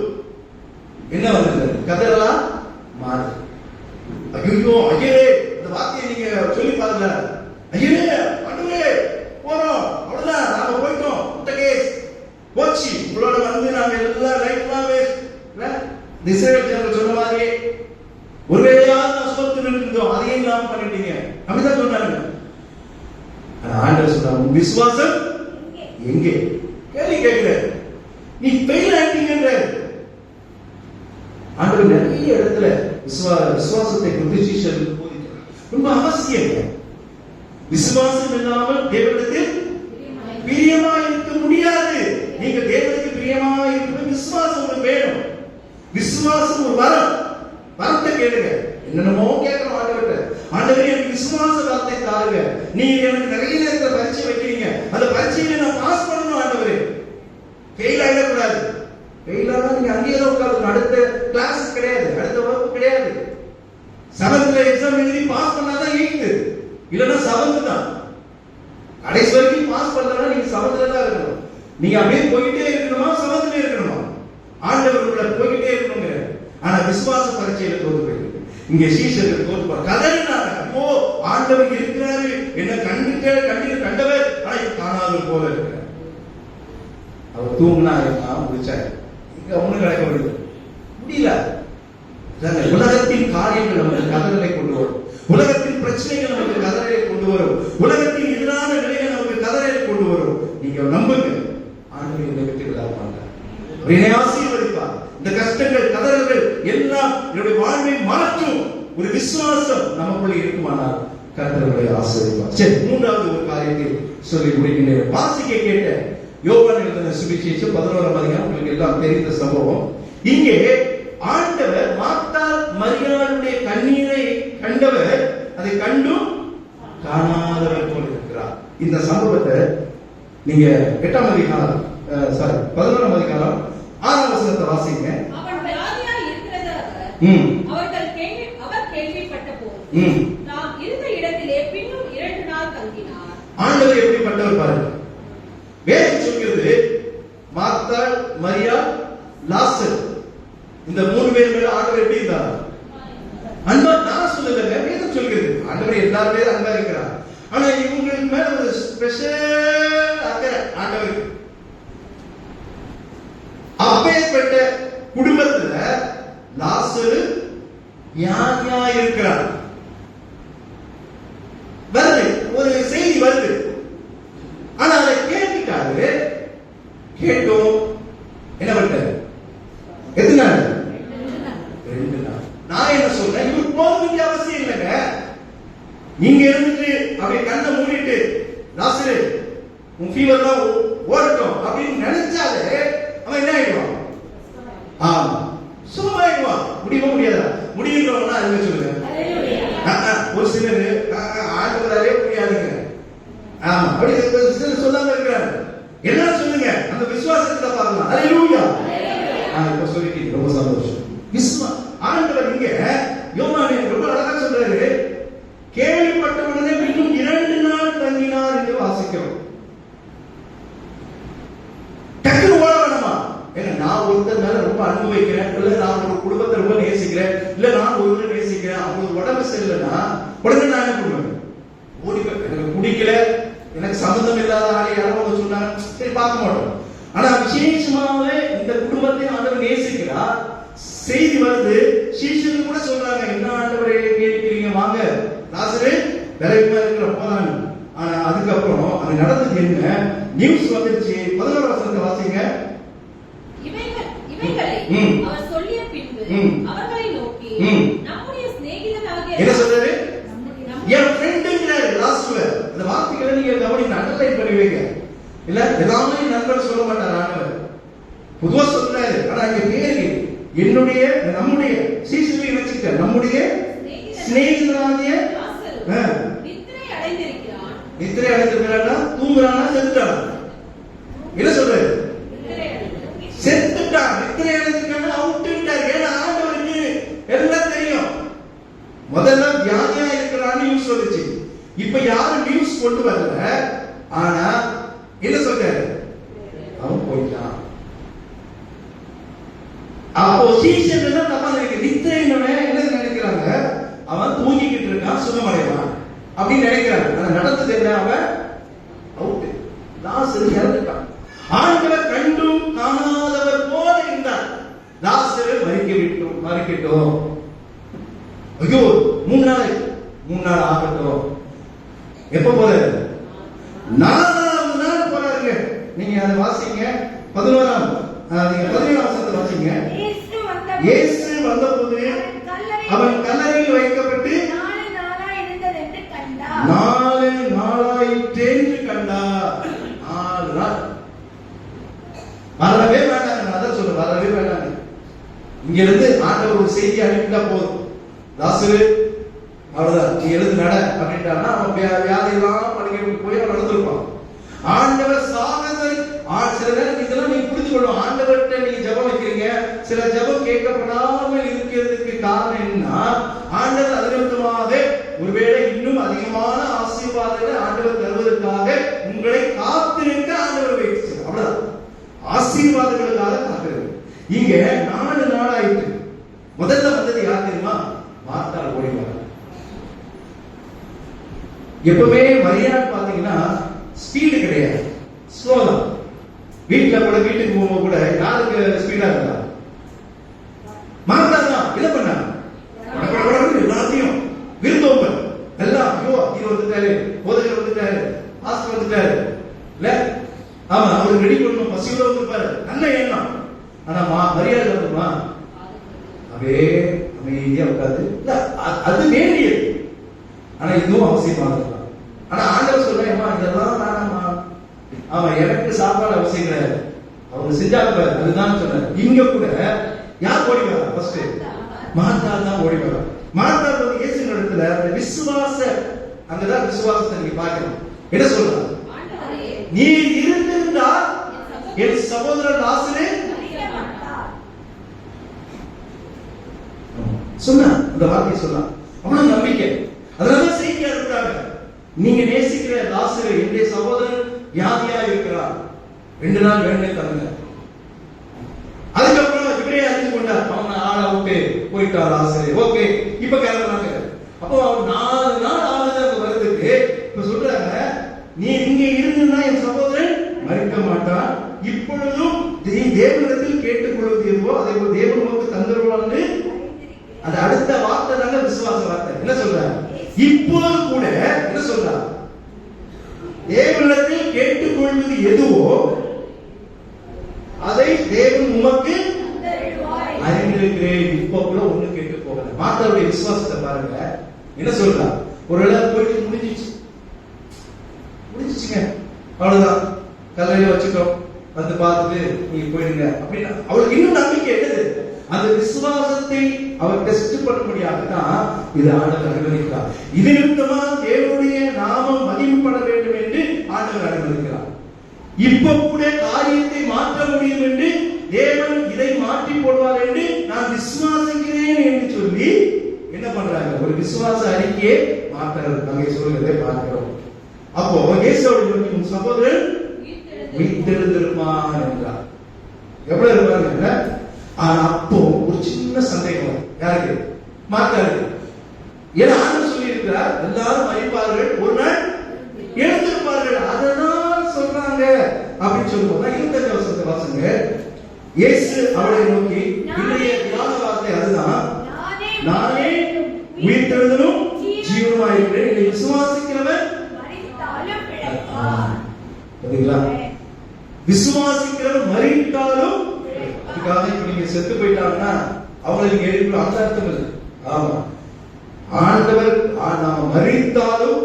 என்ன வந்தது? கதறலாம் மாறு. ஐயோ ஐயரே, இந்த வார்த்தையை நீங்க சொல்லி பாருங்க. ஐயரே பண்ணுவே போறோம், அவ்வளவுதான், நாம போயிட்டோம், இந்த கேஸ் போச்சு, உங்களோட வந்து நாங்க எல்லாம் லைஃப்லாம் வேஸ்ட். இஸ்ரவேல் ஜனங்கள் சொன்ன மாதிரி ஒருவேளையாவது நான் சோர்ந்து இருந்தோம், அதையும் நாம பண்ணிட்டீங்க அப்படிதான் சொன்னாங்க. ஆண்டவர் சொன்னார், உன் விசுவாசம் எங்கே? கேள்வி கேட்கிற, நீ ஃபெயில் ஆயிட்டீங்கன்ற. ஆண்டவர் நிறைய இடத்துல விசுவாசத்தை குறித்து சீஷர்களுக்கு போதிக்கிறார். ரொம்ப அவசியம். விசுவாசம் இல்லாமல் தேவனிடத்தில் பிரியமா இருக்க முடியாது. நீங்க தேவனுக்கு பிரியமா இருக்க விசுவாசம் உங்களுக்கு வேணும். விசுவாசம் ஒரு வரம். வரத்தை கேளுங்க. என்னென்னமோ கேட்கிறோம் ஆண்டவர்கிட்ட. ஆண்டவரே எனக்கு விசுவாச வரத்தை தாருங்க. நீங்க எனக்கு நிறைய நேரத்துல பரீட்சை வைக்கிறீங்க, அந்த பரீட்சையில நான் பாஸ் பண்ணணும் ஆண்டவரே. ஃபெயில் ஆயிடக்கூடாது. ஃபெயில் ஆனா நீங்க அங்கேயே தான் உட்கார்ந்து, அடுத்த கிளாஸ் கிடையாது, அடுத்த வகுப்பு கிடையாது. 7th எக்ஸாம் எழுதி பாஸ் பண்ணாதான் 8th, இல்லன்னா 7th தான். கடைசி வரைக்கும் பாஸ் பண்ணலன்னா நீங்க 7th தான் இருக்கணும். நீங்க அப்படியே போயிட்டே இருக்கணுமா 7th இருக்கணுமா? ஆண்டவருக்குள்ள போயிட்டே இருக்கணுங்க. ஆனா விசுவாச பரீட்சையில தோத்து போயிருக்கு. இங்க சீஷர்கள் தோத்து போறாங்க. கதறினாங்க, அப்போ ஆண்டவர் இருக்கிறாரு, என்ன கண்டவர், ஆனா காணாதவர் போல இருக்கிறார். அவர் தூங்கினா முடிச்சாரு. இங்க ஒண்ணு கிடைக்க முடியல. உலகத்தின் காரியங்கள் நமக்கு கதறலை கொண்டு வரும். உலகத்தின் பிரச்சனைகள் நமக்கு கதறலை கொண்டு வரும். உலகத்தின் எதிரான நிலைகள் நமக்கு கதறலை கொண்டு வரும். நீங்க நம்புங்க, ஆண்டவர் இதை விட்டு விட மாட்டார். என்னை ஆசீர்வதிப்பார். இந்த கஷ்டங்கள் கதறல்கள் எல்லாம் என்னுடைய வாழ்வை மாற்றும் ஒரு விசுவாசம் நமக்குள்ள இருக்குமானால் கர்த்தரை ஆசீர்வதிப்பார். சரி, மூன்றாவது ஒரு காரியத்தை சொல்லி முடிக்கின்றேன். வாசிக்க கேட்ட யோவான் எழுதின சுவிசேஷம் 11ஆம் அதிகாரம், உங்களுக்கு எல்லாம் தெரிந்த சம்பவம். இங்கே ஆண்டவர் மார்த்தாள் மரியாளுடைய கண்ணீரை கண்டவர், அதை கண்டும் காணாதவர் போல இருக்கிறார். இந்த சம்பவத்தை நீங்க 8ஆம் அதிகாரம் 11ஆம் அதிகாரம் 6ஆம் வசனத்தை வாசிங்க. அவன் வியாதியாய் இருக்கிறதாக அவர் கேள்விப்பட்ட போது நாம் இருந்த இடத்திலே பின்னும் 2 நாள் தங்கினார். ஆண்டவர் எப்படிப்பட்டவர் பாருங்க. வேதம் சொல்கிறது, மார்த்தாள், மரியாள், லாசர், இந்த 3 பேர் மேல ஆண்டவர் எப்படி இருந்தார்? அன்பா. நான் சொல்லலங்க, வேதம் சொல்கிறது. ஆண்டவர் எல்லார் மேல அன்பா இருக்கிறார். ஆனா இவங்களுக்கு மேல ஒரு ஸ்பெஷல் அக்கறை ஆண்டவருக்கு. அப்பேற்பட்ட குடும்பத்துல லாசரு வியாதியா இருக்கிறார். வருது, ஒரு செய்தி வருது. ஆனா அதை கேட்டுட்டாரு. கேட்டோம், என்ன பண்ணிட்டாரு? எத்தனை நாள்? 2 நாள். நான் என்ன சொல்றேன், இவர் போக வேண்டிய அவசியம் இல்லைங்க. நீங்க இருந்துட்டு அப்படியே கண்ணை மூடிட்டு, லாசரு உன் ஃபீவர்லாம் ஓடட்டும் அப்படின்னு நினைச்சாலே அவன் என்ன ஆயிடுவான்? ஆமா, சும்மா ஆயிடுவான். முடியுமா முடியாதா? முடியுன்றவங்க அதுவே சொல்லுங்க. ஒரு சிலர் ஆண்டவராலே முடியாதுங்க. ஆமா, அப்படி சிலர் சொல்லாம இருக்கிறாரு. என்ன சொல்லுங்க, சொல்லிட்டீங்க, ரொம்ப சந்தோஷம். ஆண்டவர் இங்க யோவானே ரொம்ப அழகா சொல்றாரு, கேள்விப்பட்டவுடனே இன்னும் 2 நாள் தங்கினார் என்று வாசிக்கிறோம். டக்குனு ஓட வேணுமா? ஏன்னா நான் ஒருத்தர் மேல ரொம்ப அன்பு வைக்கிறேன், இல்ல நான் ஒரு குடும்பத்தை ரொம்ப நேசிக்கிறேன், இல்ல நான் ஒருவரை நேசிக்கிறேன், அவங்களுக்கு உடம்பு சரியில்லைன்னா உடனே நான் என்ன பண்ணுவேன்? ஓடி போய் எனக்கு பிடிக்கல, எனக்கு சம்பந்தம் இல்லாத ஆளை யாரும் வந்து சொன்னாங்க, சரி பார்க்க மாட்டோம். ஆனா விசேஷமாவே இந்த குடும்பத்தை ஆண்டவர் நேசிக்கிறார். செய்தி வருது, சீஷர்கள் கூட சொல்றாங்க, என்ன ஆண்டவரே கேட்கிறீங்க, வாங்க லாசரு விரைவா இருக்கிற போறாங்க. ஆனா அதுக்கப்புறம் அது நடந்தது என்ன? நியூஸ் வந்துருச்சு. 11 வசனத்தை வாசிங்க. இவைகளை அவர் சொல்லிய பின்பு அவர்களை நோக்கி, நம்முடைய சிநேகிதனாகிய என்ன சொல்றாரு? என் ஃப்ரெண்டுங்கிறாரு லாஸ்ட்ல. அந்த வார்த்தைகளை நீங்க கவனிங்க, அண்டர்லைன் பண்ணி வைங்க. இல்ல எல்லாமே நண்பர் சொல்ல மாட்டார் ஆண்டவர், பொதுவா சொல்றாரு. ஆனா இங்க பேரு என்னுடைய நம்முடைய சீசனை வச்சுக்க, நம்முடைய சிநேகிதனாகிய நித்திரை அடைந்திருக்கிறானா, தூங்குறானா, செத்துட்டானா? என்ன சொல்றாரு? செத்துட்டான். நித்திரை அடைந்திருக்கானா, அவுட்டுட்டார். ஏன்னா ஆண்டவருக்கு எல்லாம் தெரியும். முதல்ல வியாதியா இருக்கிறான்னு நியூஸ் வந்துச்சு. இப்ப யாரும் நியூஸ் கொண்டு வரல. ஆனா என்ன சொல்றாரு? அவன் போயிட்டான். அப்போ சீசன் எல்லாம் தப்பா நினைக்க, நித்திரையினவன் என்ன நினைக்கிறாங்க? அவன் தூங்கிக்கிட்டு இருக்கான், சுகமடைவான் அப்படின்னு நினைக்கிறாங்க. ஆனா நடந்தது என்ன? அவன் அவுட். லாசரு இறந்துட்டான். ஆண்டவர் கண்டும் காணாதவர் போல இருந்தார். லாசரு மறிக்கட்டும். ஐயோ 3 நாள் ஆகட்டும். எப்ப போறாரு? 4ஆவது நாள் போறாருங்க. நீங்க அதை வாசிங்க. 11ஆம் வசனத்தை வாசிங்க. இயேசு வந்தபோது அவன் கல்லறையில் வைக்கப்பட்டு 4 நாளாயிற்று என்று கண்டார். 4 நாள். வரவே வேண்டாங்க. அதான் சொல்ல, வரவே வேண்டாங்க. இங்க இருந்து ஆண்டவர் ஒரு செய்தி அனுப்பிட்டா போதும், லாசரு அவ்வளவுதான், நீ எழுந்து நட அப்படின்ட்டான்னா அவன் வியாதியெல்லாம் படுக்கைக்கு போய் அவன் நடந்திருப்பான். ஆண்டவர் சாகதை சில நேரம் இதெல்லாம் நீங்க புரிந்து கொள்ளும். ஆண்டவர்கிட்ட நீங்க ஜெபம் வைக்கிறீங்க, சில ஜெபம் கேட்கப்படாமல் இருக்கிறதுக்கு காரணம் என்ன? ஆண்டவர் அதிர்ஷ்டமாக ஒருவேளை இன்னும் அதிகமான ஆசீர்வாதங்களை ஆண்டவர் தருவதற்காக உங்களை காத்திருக்க ஆண்டவர் வைத்து, அவ்வளவுதான், ஆசீர்வாதங்களுக்காக காத்திருக்கு. இங்க 4 நாள் ஆயிட்டு. முதல்ல வந்தது யார் தெரியுமா? மார்த்தாள் ஓடி வர. எப்பவுமே மரியாதை பாத்தீங்கன்னா ஸ்பீடு கிடையாது, ஸ்லோ தான். வீட்டுக்கு போகும்போது கூட யாருக்கு ஸ்பீடா இருந்தா? மார்த்தா தான். என்ன பண்ண? எல்லாத்தையும் விருந்தோம்பல் எல்லாம், ஐயோ இது வந்துட்டாரு, போதகர் வந்துட்டாரு, ஆஸ்கர் வந்துட்டாரு, இல்ல ஆமா அவருக்கு ரெடி பண்ணணும், பசியோட வந்திருப்பாரு, நல்ல எண்ணம். ஆனா மரியாதை வந்துமா அப்படியே அமைதியா உட்காந்து, அது வேண்டியது. ஆனா இதுவும் அவசியமாக இருக்கலாம். ஆனா ஆண்டவர் சொல்றேன், இதெல்லாம் வேணாமா, அவன் எனக்கு சாப்பாடு அவசியம் கிடையாது, அவங்க செஞ்சாங்க, அதுதான் சொன்னார். இங்க கூட யார் ஓடி வரா? ஃபர்ஸ்ட் மார்த்தா தான் ஓடி வரா. மார்த்தா வந்து இயேசு இடத்துல அந்த விசுவாச, அங்கதான் விசுவாசத்தை நீங்க பார்க்கணும். என்ன சொல்றாரு? நீ இருந்திருந்தால் என் சகோதரன் லாசரு சொன்னா, அந்த வார்த்தையை சொன்னா, அவ்வளவு நம்பிக்கை. அதனால செய்தியா இருக்கிறாங்க, நீங்க நேசிக்கிற லாசரு என்னுடைய சகோதரன் வியாதியா இருக்கிறார், 2 நாள் வேண்டே தருங்க. அதுக்கப்புறம் இவரே அறிந்து கொண்டார், அவன் ஆளை விட்டு போயிட்டார் லாசரு. ஓகே, இப்ப கிளம்புறாங்க. அப்போ அவர் 4 நாள் ஆகுது அங்க வருதுக்கு. இப்ப சொல்றாங்க, நீ இங்க இருந்தா என் சகோதரன் மறிக்க மாட்டான். இப்பொழுதும் தேவனிடத்தில் கேட்டுக்கொள்வது எதுவோ அதை தேவன் உனக்கு தந்துருவான்னு. அது அடுத்த வார்த்தை தாங்க விசுவாச வார்த்தை. என்ன சொல்றாரு? இப்போது கூட என்ன சொல்றார்? தேவனிடத்தில் கேட்டுக்கொள்வது எதுவோ அதை தேவன் உமக்கு அறிந்திருக்கிறேன். இப்ப கூட ஒண்ணு கேட்டு போகல. மாத்தாவுடைய விசுவாசத்தை பாருங்க. என்ன சொல்றா? ஒரு இடம் போயிட்டு முடிஞ்சிச்சுங்க, அவ்வளவுதான், கல்லையில வச்சுட்டோம், வந்து பார்த்துட்டு நீங்க போயிடுங்க அப்படின்னா அவளுக்கு இன்னும் நம்பிக்கை என்னது? அந்த விசுவாசத்தை அவர் டெஸ்ட் பண்ண முடியாதுதான் இது ஆண்டவர் அனுமதிக்கிறார். இது நிமித்தமா தேவனுடைய நாமம் மகிமைப்பட வேண்டும் என்று ஆண்டவர் அனுமதிக்கிறார். இப்ப கூட காரியத்தை மாற்ற முடியும் என்று தேவன் இதை மாற்றி போடுவார் பண்றாங்க? ஒரு விசுவாச அறிக்கையை மாற்றார். அங்கே சொல்கிறதை பார்க்கிறோம். அப்போ இயேசுவை நோக்கி உன் சகோதரன் உயிர்த்தெழுந்திருப்பான் என்றார். எவ்வளவு இருப்பாங்க? ஆனா அப்போ ஒரு சின்ன சந்தேகம் யாருக்கு? மாத்தாருக்கு. ஏன்னா ஆண்டவர் சொல்லி இருக்கிறார், எல்லாரும் மரிப்பார்கள், ஒரு நாள் எழுந்திருப்பார்கள். அதனால் சொல்றாங்க அப்படின்னு சொல்லும்போது 25 வருஷத்தை வாசங்க. இயேசு அவளை நோக்கி, இன்றைய தியான வார்த்தை அதுதான், நானே உயிர்த்தெழுதலும் ஜீவனுமாயிருக்கிறேன், இதை விசுவாசிக்கிறவன் விசுவாசிக்கிறவன் மரித்தாலும். அதுக்காக இப்ப நீங்க செத்து போயிட்டாங்கன்னா அவங்களை நீங்க எழுப்பி அந்த அர்த்தம் இல்லை. ஆமா, ஆண்டவர் நாம மரித்தாலும்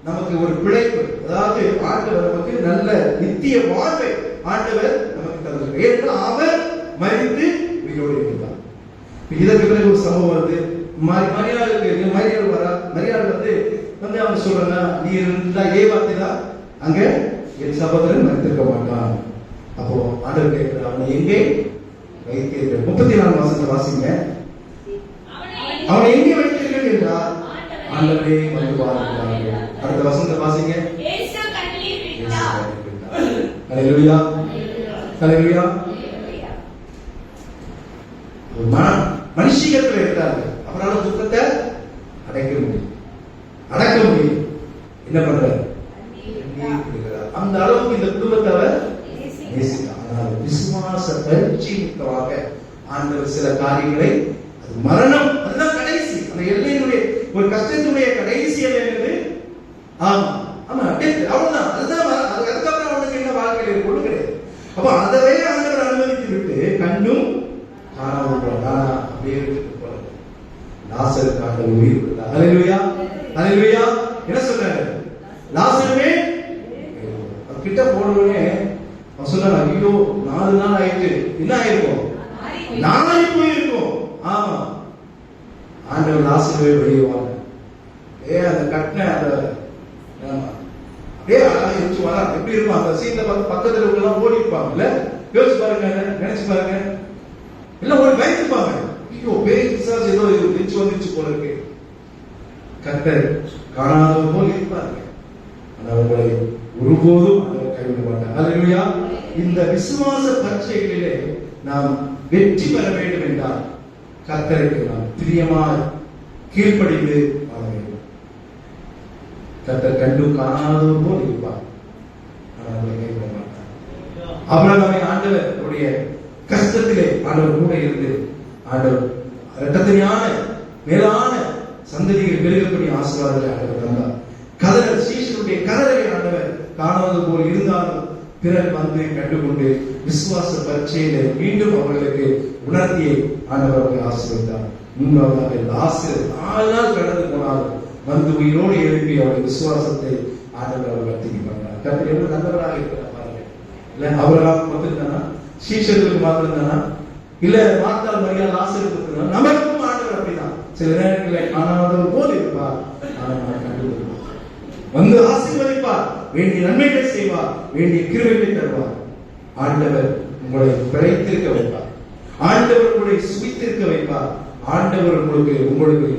நமக்கு ஒரு பிழைப்பு, அதாவது ஆண்டவர் நமக்கு நல்ல நித்திய வாழ்வை ஆண்டவர் நமக்கு தந்திருக்கிறார். ஏனென்றால் அவர் மரித்து உயிரோடு இருந்தார். இதற்கு பிறகு ஒரு சம்பவம் வருது. மரியாளுக்கு மரியாள் வரா. மரியாள் வந்து அவங்க சொல்றாங்க, நீ இருந்தா வார்த்தை தான் அங்க என் சகோதரன் மரித்திருக்க மாட்டான். அப்போ ஆண்டவர் கேட்கிறார், அவனை எங்கே வைத்தீர்கள்? 34 வசனத்தை வாசிங்க. அவனை எங்கே வைத்தீர்கள் என்றால் ஆண்டவரே வந்து பாருங்கள். அடுத்த வசனத்தை வாசிங்க. ஹல்லேலூயா, ஹல்லேலூயா. மனுஷிகத்தில் எடுத்தாங்க. அவரால் துக்கத்தை அடக்க முடியும். என்ன பண்றாரு? அந்த அளவுக்கு இந்த குடும்பத்தை அவர் நேசித்தார். ஆனால் விசுவாச பயிற்சி மிக்கவாக ஆண்டவர் சில காரியங்களை, அது மரணம், அதுதான் கடைசி, அந்த எல்லையினுடைய ஒரு கஷ்டத்தினுடைய கடைசி என்னது? ஆமா ஆமா, அவ்வளவுதான். அதுதான். அதுக்கப்புறம் அவனுக்கு என்ன வாழ்க்கையில் கொண்டு கிடையாது. அப்ப அதவே ஆண்டவர் அனுமதித்து விட்டு கண்ணும் காணாமல் அப்படியே போல லாசருக்கு ஆண்டவர் உயிர் கொடுத்தார். ஹல்லேலூயா, ஹல்லேலூயா. என்ன சொல்றாரு? லாசருமே கிட்ட போனவனே அவன் சொன்னான், ஐயோ 4 நாள் ஆயிட்டு, என்ன ஆயிருக்கும்? நாளை போயிருக்கும். ஆமா, ஆண்டவர் லாசருவே வெளியுவாங்க. அந்த கட்டின அந்த அப்படியே அழகா யோசிச்சு வரா. எப்படி இருக்கும் அந்த சீன்ல பார்த்து பக்கத்துல எல்லாம் ஓடி இருப்பாங்கல்ல. யோசிச்சு பாருங்க, நினைச்சு பாருங்க. எல்லாம் ஓடி பயந்துப்பாங்க. ஐயோ பெரிய பிசாசு ஏதோ நிச்சு வந்துச்சு போல இருக்கு. கர்த்தர் காணாதவர் போல் இருப்பாங்க. ஆனால் உங்களை ஒருபோதும் அவர் கைவிட மாட்டார். ஹல்லேலூயா. இந்த விசுவாச பரீட்சைகளிலே நாம் வெற்றி பெற வேண்டும் என்றால் கர்த்தருக்கு நாம் பிரியமாய் கீழ்ப்படிந்து வாழ வேண்டும். கர்த்தர் கண்டு காணாதவர் போல் இருப்பார், ஆனால் அவரை கைவிட மாட்டார். ஆபிரகாமை ஆண்டவருடைய கஷ்டத்திலே ஆண்டவர் கூட இருந்து ஆண்டவர் இரட்டத்தனையான மேலான சந்ததிகள் பெருகக்கூடிய ஆசீர்வாதங்களை ஆண்டவர் தந்தார். கதறல், சீஷருடைய கதறலை ஆண்டவர் காணாதது போல் இருந்தாலும் பிறர் வந்து கண்டுகொண்டு விசுவாச பரீட்சையில மீண்டும் அவர்களுக்கு உணர்த்தியை ஆண்டவர் அவர்களை ஆசீர்வதித்தார். மூன்றாவதாக லாசரு 4 நாள் கடந்து போனாலும் வந்து உயிரோடு எழுப்பி அவருடைய விசுவாசத்தை ஆண்டவர் அவர் வர்த்திக்க பண்ணார். கர்த்தர் எவ்வளவு நல்லவராக இருக்கிறார் பாருங்க. இல்ல அவர்களாக மட்டும் தானா? சீஷர்களுக்கு மாத்திரம் தானா? இல்ல மார்த்தாள் மரியாள் லாசருக்கு தானா? நமக்கும் ஆண்டவர் அப்படிதான் சில நேரங்களில் காணாதவர் போல் இருப்பார், ஆனால் கண்டுபிடிப்பார், வந்து ஆசீர்வதிப்பார், வேண்டிய நன்மைகளை செய்வார், வேண்டிய கிருபைகளை தருவார். ஆண்டவர் உங்களை பிழைத்திருக்க வைப்பார், ஆண்டவர் உங்களை சுவித்திருக்க வைப்பார், ஆண்டவர் உங்களுக்கு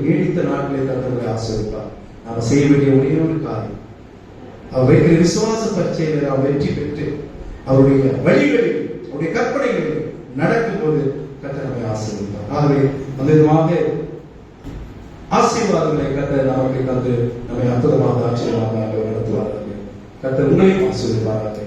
நீடித்த நாட்களை தந்தவர்களை ஆசீர்வதிப்பார். நாம் செய்ய வேண்டிய ஒரே ஒரு காரியம், அவர் வைக்கிற விசுவாச பரீட்சையில நாம் வெற்றி பெற்று அவருடைய வழிகளில் அவருடைய கற்பனைகளில் நடக்கும் போது கர்த்தர் நம்மை ஆசீர்வதிப்பார். ஆகவே அந்த விதமாக ஆசீர்வாதங்களை கர்த்தர் நமக்கு தந்து நம்மை அற்புதமாக ஆச்சரியமாக நடத்துவார்கள். கர்த்தர் உங்களையும் ஆசீர்வதிப்பார்கள்.